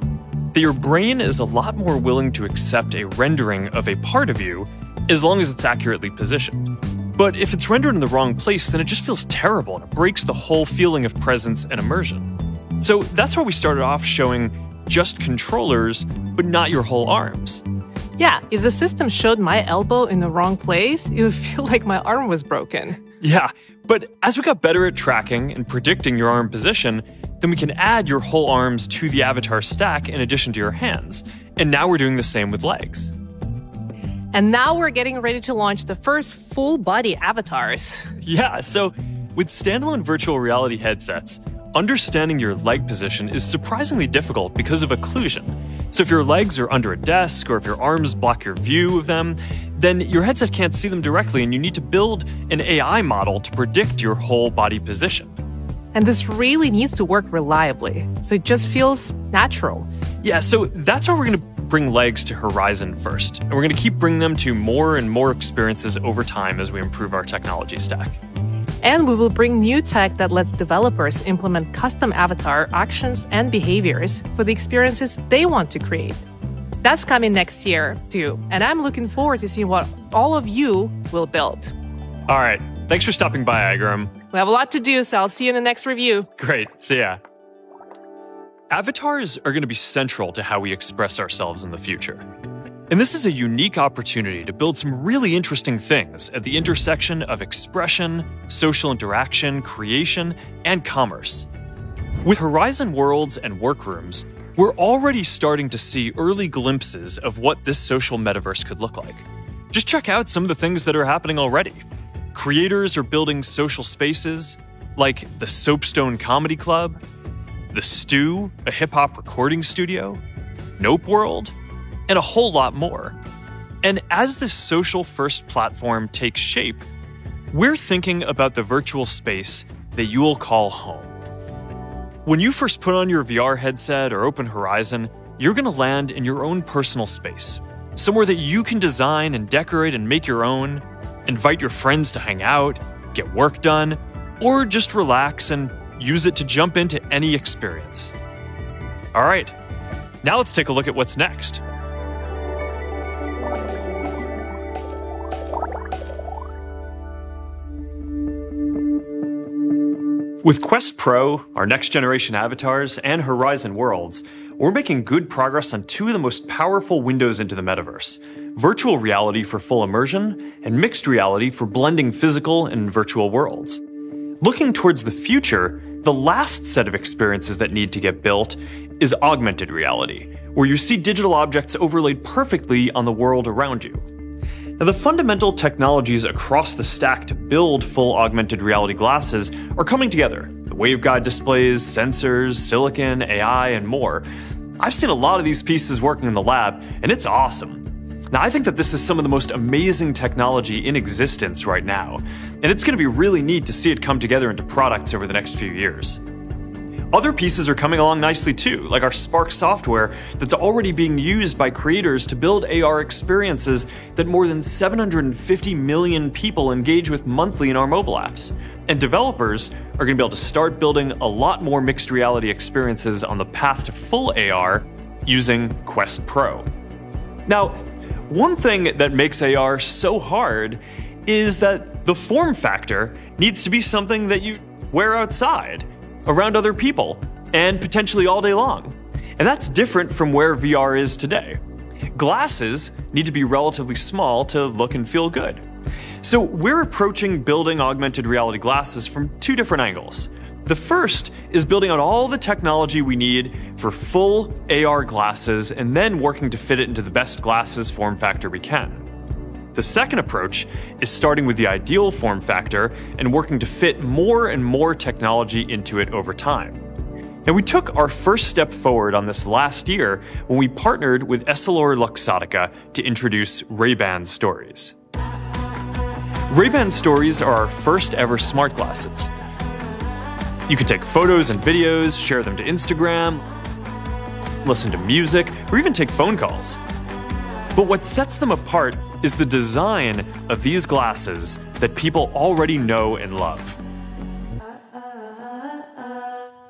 that your brain is a lot more willing to accept a rendering of a part of you as long as it's accurately positioned. But if it's rendered in the wrong place, then it just feels terrible and it breaks the whole feeling of presence and immersion. So that's why we started off showing just controllers, but not your whole arms. Yeah, if the system showed my elbow in the wrong place, it would feel like my arm was broken. Yeah, but as we got better at tracking and predicting your arm position, then we can add your whole arms to the avatar stack in addition to your hands. And now we're doing the same with legs. And now we're getting ready to launch the first full-body avatars. Yeah, so with standalone virtual reality headsets, understanding your leg position is surprisingly difficult because of occlusion. So if your legs are under a desk or if your arms block your view of them, then your headset can't see them directly and you need to build an AI model to predict your whole body position. And this really needs to work reliably, so it just feels natural. Yeah, so that's why we're going to bring legs to Horizon first. And we're going to keep bringing them to more and more experiences over time as we improve our technology stack. And we will bring new tech that lets developers implement custom avatar actions and behaviors for the experiences they want to create. That's coming next year, too. And I'm looking forward to seeing what all of you will build. All right. Thanks for stopping by, Igaram. We have a lot to do, so I'll see you in the next review. Great. See ya. Avatars are going to be central to how we express ourselves in the future. And this is a unique opportunity to build some really interesting things at the intersection of expression, social interaction, creation, and commerce. With Horizon Worlds and Workrooms, we're already starting to see early glimpses of what this social metaverse could look like. Just check out some of the things that are happening already. Creators are building social spaces like the Soapstone Comedy Club, The Stew, a hip-hop recording studio, Nope World, and a whole lot more. And as this social-first platform takes shape, we're thinking about the virtual space that you'll call home. When you first put on your VR headset or open Horizon, you're going to land in your own personal space, somewhere that you can design and decorate and make your own, invite your friends to hang out, get work done, or just relax and use it to jump into any experience. All right, now let's take a look at what's next. With Quest Pro, our next-generation avatars, and Horizon Worlds, we're making good progress on two of the most powerful windows into the metaverse: virtual reality for full immersion, and mixed reality for blending physical and virtual worlds. Looking towards the future, the last set of experiences that need to get built is augmented reality, where you see digital objects overlaid perfectly on the world around you. Now, the fundamental technologies across the stack to build full augmented reality glasses are coming together. The waveguide displays, sensors, silicon, AI, and more. I've seen a lot of these pieces working in the lab, and it's awesome. Now, I think that this is some of the most amazing technology in existence right now, and it's going to be really neat to see it come together into products over the next few years. Other pieces are coming along nicely too, like our Spark software that's already being used by creators to build AR experiences that more than 750 million people engage with monthly in our mobile apps. And developers are going to be able to start building a lot more mixed reality experiences on the path to full AR using Quest Pro. Now, one thing that makes AR so hard is that the form factor needs to be something that you wear outside, around other people, and potentially all day long. And that's different from where VR is today. Glasses need to be relatively small to look and feel good. So we're approaching building augmented reality glasses from two different angles. The first is building out all the technology we need for full AR glasses and then working to fit it into the best glasses form factor we can. The second approach is starting with the ideal form factor and working to fit more and more technology into it over time. And we took our first step forward on this last year when we partnered with EssilorLuxottica to introduce Ray-Ban Stories. Ray-Ban Stories are our first ever smart glasses. You can take photos and videos, share them to Instagram, listen to music, or even take phone calls. But what sets them apart is the design of these glasses that people already know and love.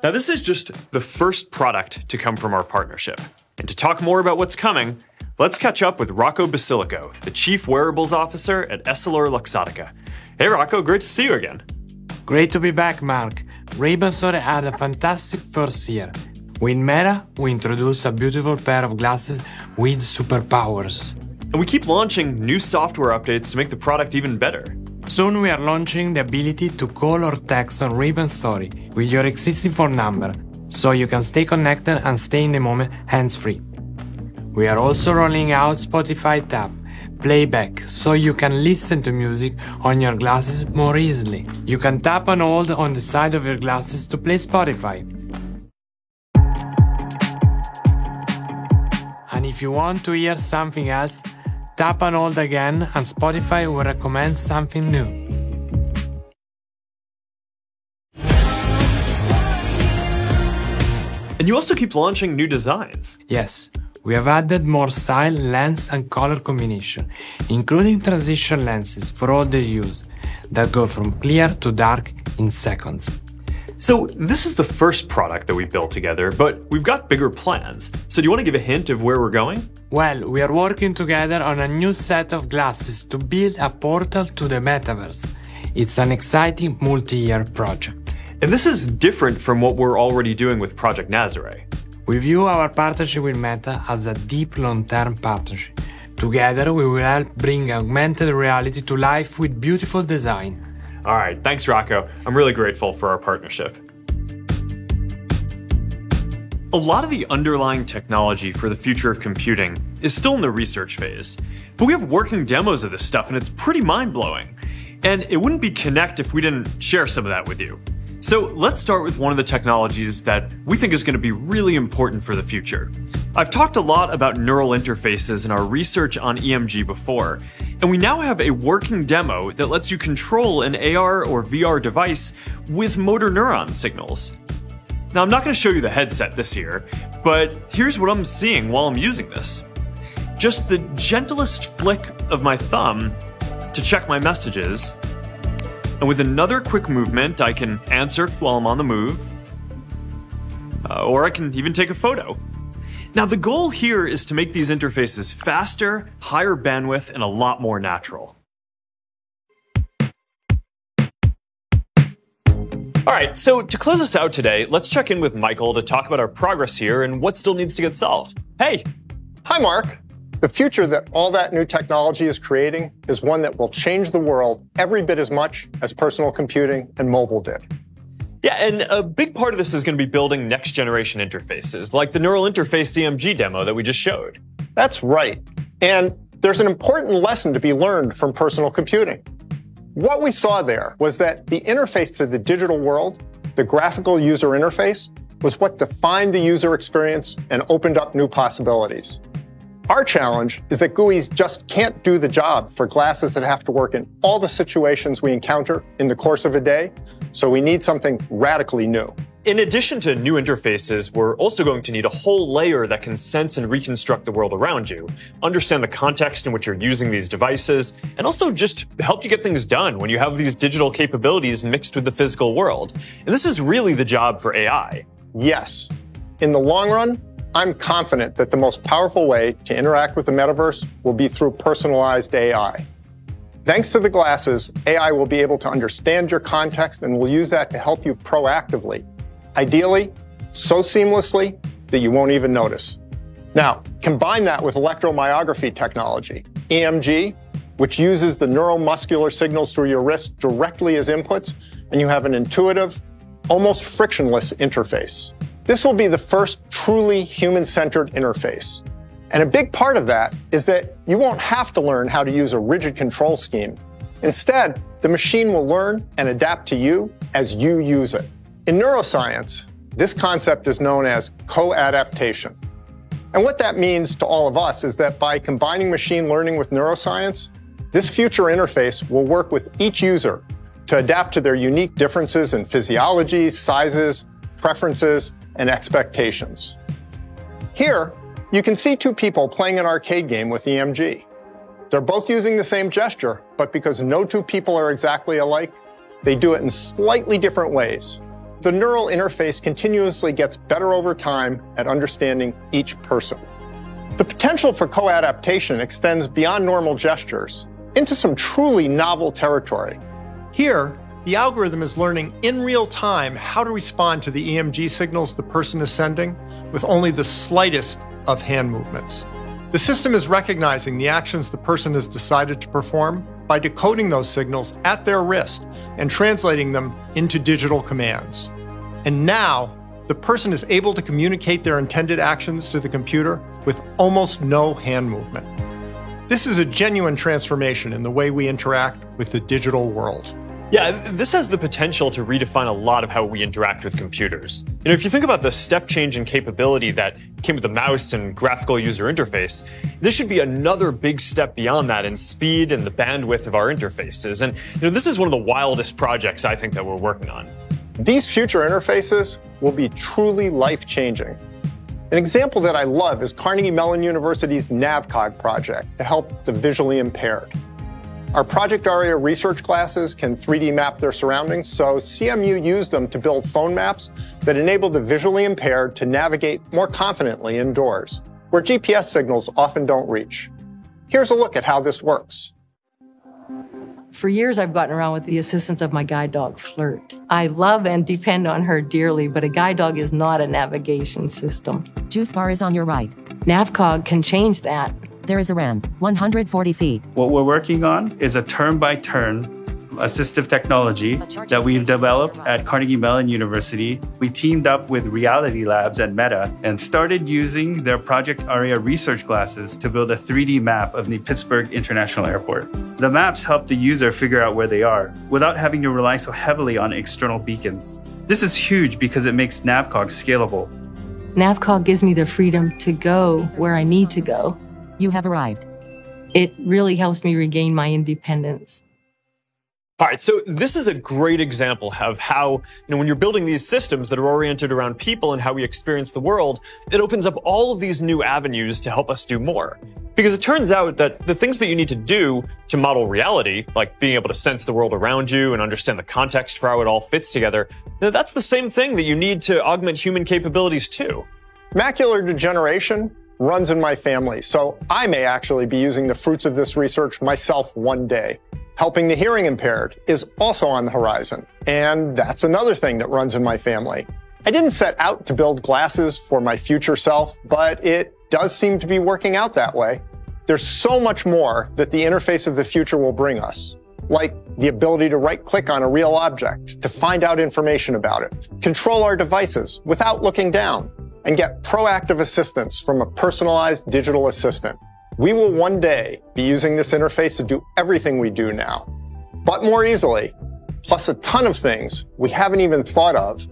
Now, this is just the first product to come from our partnership. And to talk more about what's coming, let's catch up with Rocco Basilico, the Chief Wearables Officer at EssilorLuxottica. Hey Rocco, great to see you again. Great to be back, Mark. Ray-Ban Stories had a fantastic first year. With Meta, we introduced a beautiful pair of glasses with superpowers. And we keep launching new software updates to make the product even better. Soon we are launching the ability to call or text on Ribbon Story with your existing phone number, so you can stay connected and stay in the moment hands-free. We are also rolling out Spotify Tap Playback, so you can listen to music on your glasses more easily. You can tap and hold on the side of your glasses to play Spotify. And if you want to hear something else, tap and hold again and Spotify will recommend something new. And you also keep launching new designs. Yes, we have added more style, lens and color combination, including transition lenses for all the use that go from clear to dark in seconds. So this is the first product that we built together, but we've got bigger plans. So do you want to give a hint of where we're going? Well, we are working together on a new set of glasses to build a portal to the Metaverse. It's an exciting multi-year project. And this is different from what we're already doing with Project Nazare. We view our partnership with Meta as a deep long-term partnership. Together, we will help bring augmented reality to life with beautiful design. All right, thanks, Rocco. I'm really grateful for our partnership. A lot of the underlying technology for the future of computing is still in the research phase, but we have working demos of this stuff and it's pretty mind-blowing. And it wouldn't be Connect if we didn't share some of that with you. So let's start with one of the technologies that we think is going to be really important for the future. I've talked a lot about neural interfaces in our research on EMG before, and we now have a working demo that lets you control an AR or VR device with motor neuron signals. Now, I'm not going to show you the headset this year, but here's what I'm seeing while I'm using this. Just the gentlest flick of my thumb to check my messages, and with another quick movement, I can answer while I'm on the move, or I can even take a photo. Now, the goal here is to make these interfaces faster, higher bandwidth, and a lot more natural. All right, so to close us out today, let's check in with Michael to talk about our progress here and what still needs to get solved. Hey! Hi, Mark. The future that all that new technology is creating is one that will change the world every bit as much as personal computing and mobile did. Yeah, and a big part of this is going to be building next-generation interfaces, like the neural interface EMG demo that we just showed. That's right. And there's an important lesson to be learned from personal computing. What we saw there was that the interface to the digital world, the graphical user interface, was what defined the user experience and opened up new possibilities. Our challenge is that GUIs just can't do the job for glasses that have to work in all the situations we encounter in the course of a day, so we need something radically new. In addition to new interfaces, we're also going to need a whole layer that can sense and reconstruct the world around you, understand the context in which you're using these devices, and also just help you get things done when you have these digital capabilities mixed with the physical world. And this is really the job for AI. Yes. In the long run, I'm confident that the most powerful way to interact with the metaverse will be through personalized AI. Thanks to the glasses, AI will be able to understand your context and will use that to help you proactively. Ideally, so seamlessly that you won't even notice. Now, combine that with electromyography technology, EMG, which uses the neuromuscular signals through your wrist directly as inputs, and you have an intuitive, almost frictionless interface. This will be the first truly human-centered interface. And a big part of that is that you won't have to learn how to use a rigid control scheme. Instead, the machine will learn and adapt to you as you use it. In neuroscience, this concept is known as co-adaptation. And what that means to all of us is that by combining machine learning with neuroscience, this future interface will work with each user to adapt to their unique differences in physiology, sizes, preferences, and expectations. Here, you can see two people playing an arcade game with EMG. They're both using the same gesture, but because no two people are exactly alike, they do it in slightly different ways. The neural interface continuously gets better over time at understanding each person. The potential for co-adaptation extends beyond normal gestures into some truly novel territory. Here, the algorithm is learning in real time how to respond to the EMG signals the person is sending with only the slightest of hand movements. The system is recognizing the actions the person has decided to perform by decoding those signals at their wrist and translating them into digital commands. And now, the person is able to communicate their intended actions to the computer with almost no hand movement. This is a genuine transformation in the way we interact with the digital world. Yeah, this has the potential to redefine a lot of how we interact with computers. If you think about the step change in capability that came with the mouse and graphical user interface, this should be another big step beyond that in speed and the bandwidth of our interfaces. And this is one of the wildest projects I think that we're working on. These future interfaces will be truly life-changing. An example that I love is Carnegie Mellon University's NavCog project to help the visually impaired. Our Project Aria research classes can 3D map their surroundings, so CMU used them to build phone maps that enable the visually impaired to navigate more confidently indoors, where GPS signals often don't reach. Here's a look at how this works. For years, I've gotten around with the assistance of my guide dog, Flirt. I love and depend on her dearly, but a guide dog is not a navigation system. Juice bar is on your right. NavCog can change that. There is a ramp, 140 feet. What we're working on is a turn-by-turn assistive technology that we've developed at Carnegie Mellon University. We teamed up with Reality Labs and Meta and started using their Project Aria research classes to build a 3D map of the Pittsburgh International Airport. The maps help the user figure out where they are without having to rely so heavily on external beacons. This is huge because it makes NavCog scalable. NavCog gives me the freedom to go where I need to go. You have arrived. It really helps me regain my independence. All right, so this is a great example of how, when you're building these systems that are oriented around people and how we experience the world, it opens up all of these new avenues to help us do more. Because it turns out that the things that you need to do to model reality, like being able to sense the world around you and understand the context for how it all fits together, that's the same thing that you need to augment human capabilities too. Macular degeneration runs in my family, so I may actually be using the fruits of this research myself one day. Helping the hearing impaired is also on the horizon, and that's another thing that runs in my family. I didn't set out to build glasses for my future self, but it does seem to be working out that way. There's so much more that the interface of the future will bring us, like the ability to right-click on a real object to find out information about it, control our devices without looking down, and get proactive assistance from a personalized digital assistant. We will one day be using this interface to do everything we do now, but more easily, plus a ton of things we haven't even thought of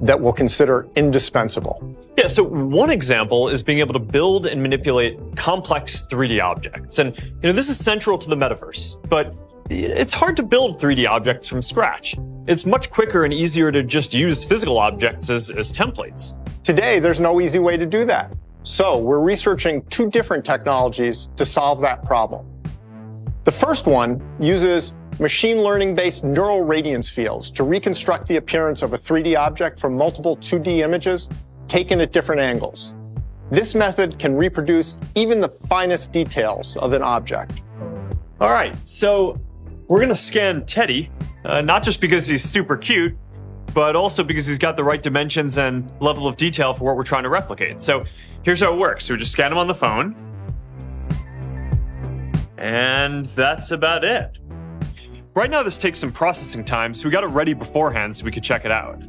that we'll consider indispensable. Yeah, so one example is being able to build and manipulate complex 3D objects. And this is central to the metaverse, but it's hard to build 3D objects from scratch. It's much quicker and easier to just use physical objects as templates. Today, there's no easy way to do that. So we're researching two different technologies to solve that problem. The first one uses machine learning-based neural radiance fields to reconstruct the appearance of a 3D object from multiple 2D images taken at different angles. This method can reproduce even the finest details of an object. All right, so we're gonna scan Teddy, not just because he's super cute, but also because he's got the right dimensions and level of detail for what we're trying to replicate. So here's how it works. So we just scan him on the phone. And that's about it. Right now, this takes some processing time, so we got it ready beforehand so we could check it out.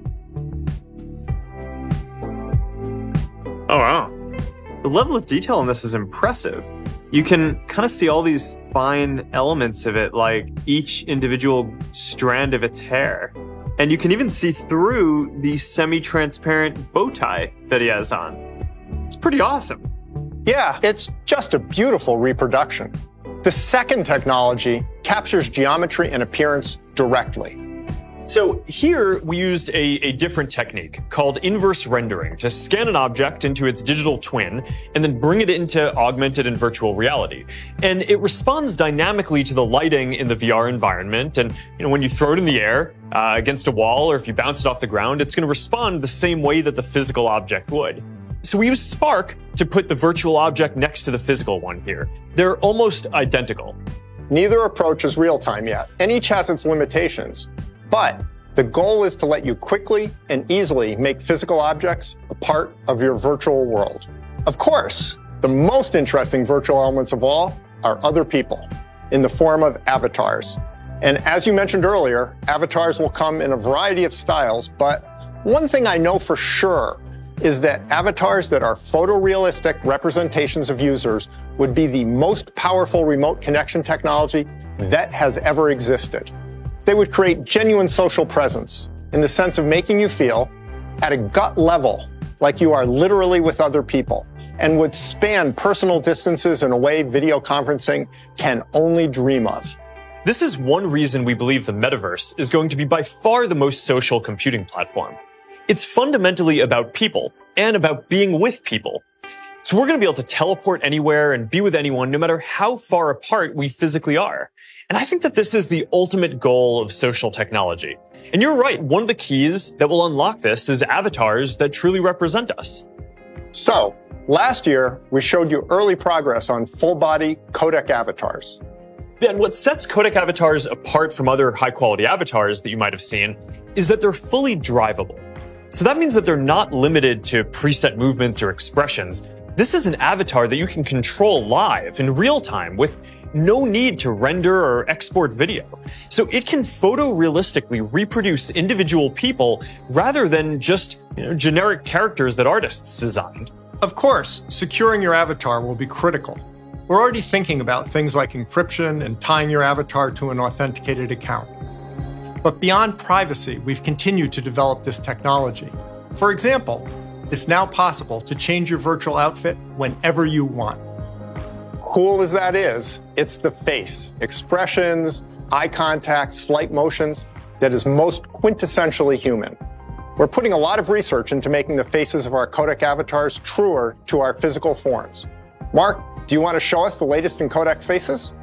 Oh, wow. The level of detail in this is impressive. You can kind of see all these fine elements of it, like each individual strand of its hair. And you can even see through the semi-transparent bow tie that he has on. It's pretty awesome. Yeah, it's just a beautiful reproduction. The second technology captures geometry and appearance directly. So here we used a different technique called inverse rendering to scan an object into its digital twin and then bring it into augmented and virtual reality. And it responds dynamically to the lighting in the VR environment. And when you throw it in the air against a wall, or if you bounce it off the ground, it's going to respond the same way that the physical object would. So we used Spark to put the virtual object next to the physical one here. They're almost identical. Neither approach is real-time yet, and each has its limitations. But the goal is to let you quickly and easily make physical objects a part of your virtual world. Of course, the most interesting virtual elements of all are other people. in the form of avatars. And as you mentioned earlier, avatars will come in a variety of styles, but one thing I know for sure is that avatars that are photorealistic representations of users would be the most powerful remote connection technology that has ever existed. They would create genuine social presence in the sense of making you feel, at a gut level, like you are literally with other people, and would span personal distances in a way video conferencing can only dream of. This is one reason we believe the Metaverse is going to be by far the most social computing platform. It's fundamentally about people and about being with people. So we're going to be able to teleport anywhere and be with anyone no matter how far apart we physically are. And I think that this is the ultimate goal of social technology. And you're right, one of the keys that will unlock this is avatars that truly represent us. So, last year, we showed you early progress on full-body codec avatars. Yeah, and what sets codec avatars apart from other high-quality avatars that you might have seen is that they're fully drivable. So that means that they're not limited to preset movements or expressions. This is an avatar that you can control live in real time with no need to render or export video. So it can photorealistically reproduce individual people rather than just generic characters that artists designed. Of course, securing your avatar will be critical. We're already thinking about things like encryption and tying your avatar to an authenticated account. But beyond privacy, we've continued to develop this technology. For example, it's now possible to change your virtual outfit whenever you want. Cool as that is, it's the face, expressions, eye contact, slight motions that is most quintessentially human. We're putting a lot of research into making the faces of our codec avatars truer to our physical forms. Mark, do you want to show us the latest in codec faces?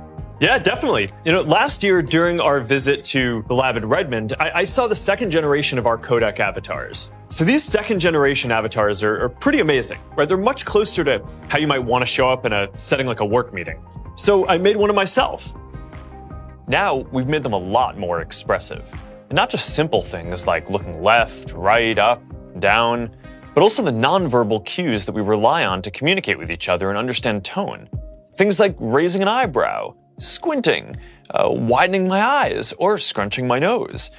Yeah, definitely. Last year during our visit to the lab in Redmond, I saw the second generation of our codec avatars. So these second generation avatars are pretty amazing, right? They're much closer to how you might want to show up in a setting like a work meeting. So I made one of myself. Now we've made them a lot more expressive. And not just simple things like looking left, right, up, down, but also the nonverbal cues that we rely on to communicate with each other and understand tone. Things like raising an eyebrow, squinting, widening my eyes, or scrunching my nose.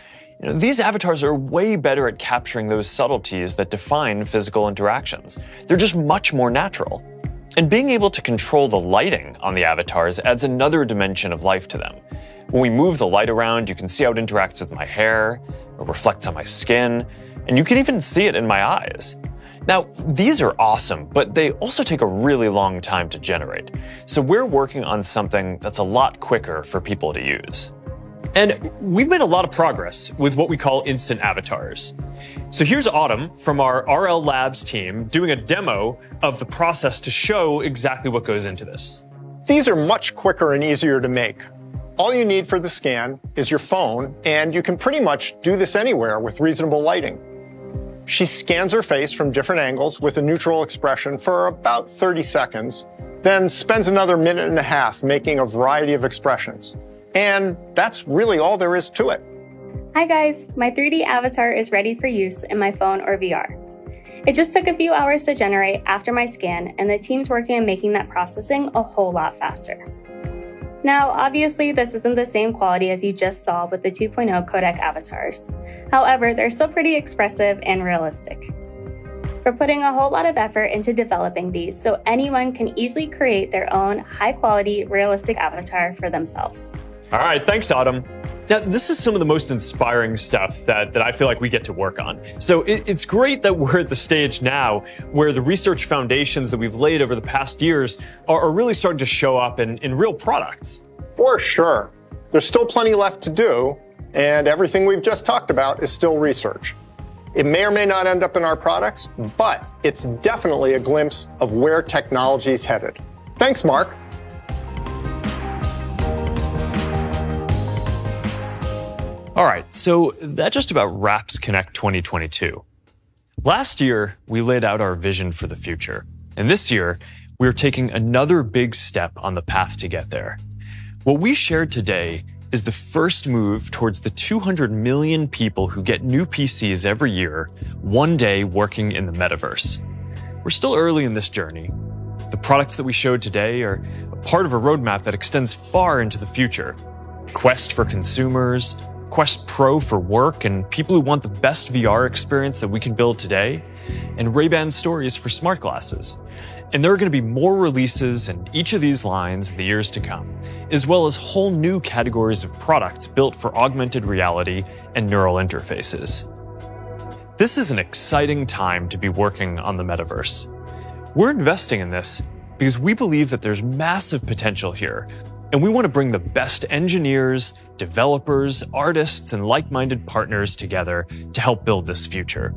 These avatars are way better at capturing those subtleties that define physical interactions. They're just much more natural. And being able to control the lighting on the avatars adds another dimension of life to them. When we move the light around, you can see how it interacts with my hair, or reflects on my skin, and you can even see it in my eyes. Now, these are awesome, but they also take a really long time to generate. So we're working on something that's a lot quicker for people to use. And we've made a lot of progress with what we call instant avatars. So here's Autumn from our RL Labs team doing a demo of the process to show exactly what goes into this. These are much quicker and easier to make. All you need for the scan is your phone, and you can pretty much do this anywhere with reasonable lighting. She scans her face from different angles with a neutral expression for about 30 seconds, then spends another minute and a half making a variety of expressions. And that's really all there is to it. Hi guys, my 3D avatar is ready for use in my phone or VR. It just took a few hours to generate after my scan, and the team's working on making that processing a whole lot faster. Now, obviously, this isn't the same quality as you just saw with the 2.0 codec avatars. However, they're still pretty expressive and realistic. We're putting a whole lot of effort into developing these so anyone can easily create their own high-quality, realistic avatar for themselves. All right, thanks, Autumn. Now, this is some of the most inspiring stuff that I feel like we get to work on. So it's great that we're at the stage now where the research foundations that we've laid over the past years are really starting to show up in real products. For sure. There's still plenty left to do, and everything we've just talked about is still research. It may or may not end up in our products, but it's definitely a glimpse of where technology is headed. Thanks, Mark. All right, so that just about wraps Connect 2022. Last year, we laid out our vision for the future. And this year, we're taking another big step on the path to get there. What we shared today is the first move towards the 200 million people who get new PCs every year, one day working in the Metaverse. We're still early in this journey, The products that we showed today are a part of a roadmap that extends far into the future. Quest for consumers, Quest Pro for work and people who want the best VR experience that we can build today, and Ray-Ban Stories for smart glasses. And there are going to be more releases in each of these lines in the years to come, as well as whole new categories of products built for augmented reality and neural interfaces. This is an exciting time to be working on the metaverse. We're investing in this because we believe that there's massive potential here, and we want to bring the best engineers, developers, artists, and like-minded partners together to help build this future.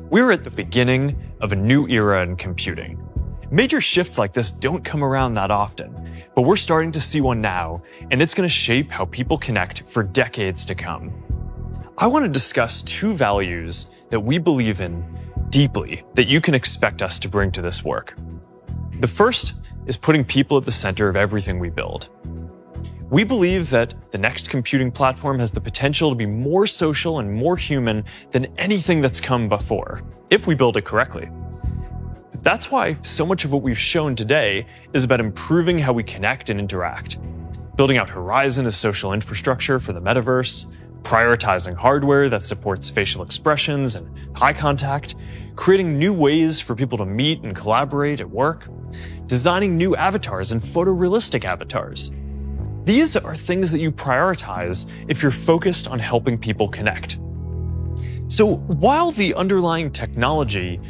We're at the beginning of a new era in computing. Major shifts like this don't come around that often, but we're starting to see one now, and it's going to shape how people connect for decades to come. I want to discuss two values that we believe in deeply that you can expect us to bring to this work. The first is putting people at the center of everything we build. We believe that the next computing platform has the potential to be more social and more human than anything that's come before, if we build it correctly. That's why so much of what we've shown today is about improving how we connect and interact, building out Horizon as social infrastructure for the metaverse, prioritizing hardware that supports facial expressions and eye contact, creating new ways for people to meet and collaborate at work, designing new avatars and photorealistic avatars. These are things that you prioritize if you're focused on helping people connect. So while the underlying technology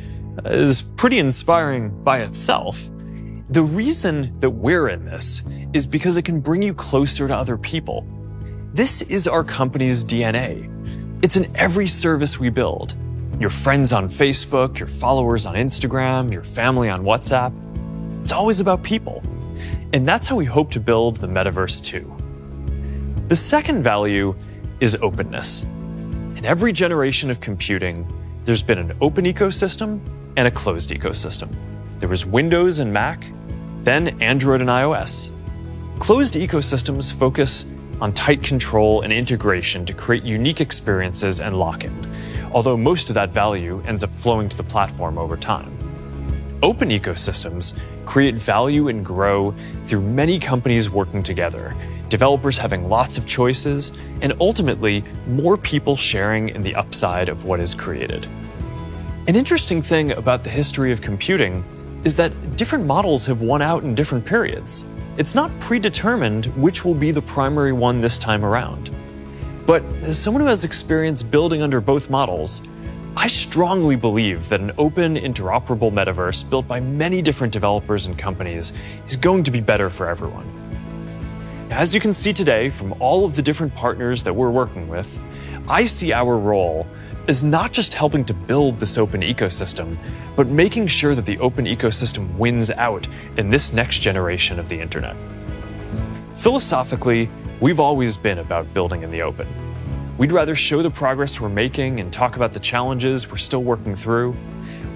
is pretty inspiring by itself, the reason that we're in this is because it can bring you closer to other people. This is our company's DNA. It's in every service we build. Your friends on Facebook, your followers on Instagram, your family on WhatsApp. It's always about people. And that's how we hope to build the metaverse too. The second value is openness. In every generation of computing, there's been an open ecosystem and a closed ecosystem. There was Windows and Mac, then Android and iOS. Closed ecosystems focus on tight control and integration to create unique experiences and lock-in, although most of that value ends up flowing to the platform over time. Open ecosystems create value and grow through many companies working together, developers having lots of choices, and ultimately more people sharing in the upside of what is created. An interesting thing about the history of computing is that different models have won out in different periods. It's not predetermined which will be the primary one this time around. But as someone who has experience building under both models, I strongly believe that an open, interoperable metaverse built by many different developers and companies is going to be better for everyone. As you can see today from all of the different partners that we're working with, I see our role as not just helping to build this open ecosystem, but making sure that the open ecosystem wins out in this next generation of the internet. Philosophically, we've always been about building in the open. We'd rather show the progress we're making and talk about the challenges we're still working through.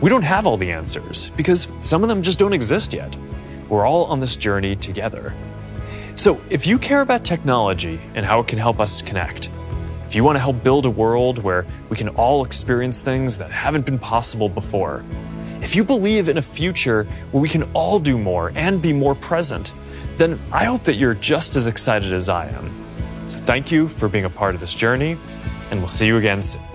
We don't have all the answers, because some of them just don't exist yet. We're all on this journey together. So if you care about technology and how it can help us connect, if you want to help build a world where we can all experience things that haven't been possible before, if you believe in a future where we can all do more and be more present, then I hope that you're just as excited as I am. So thank you for being a part of this journey, and we'll see you again soon.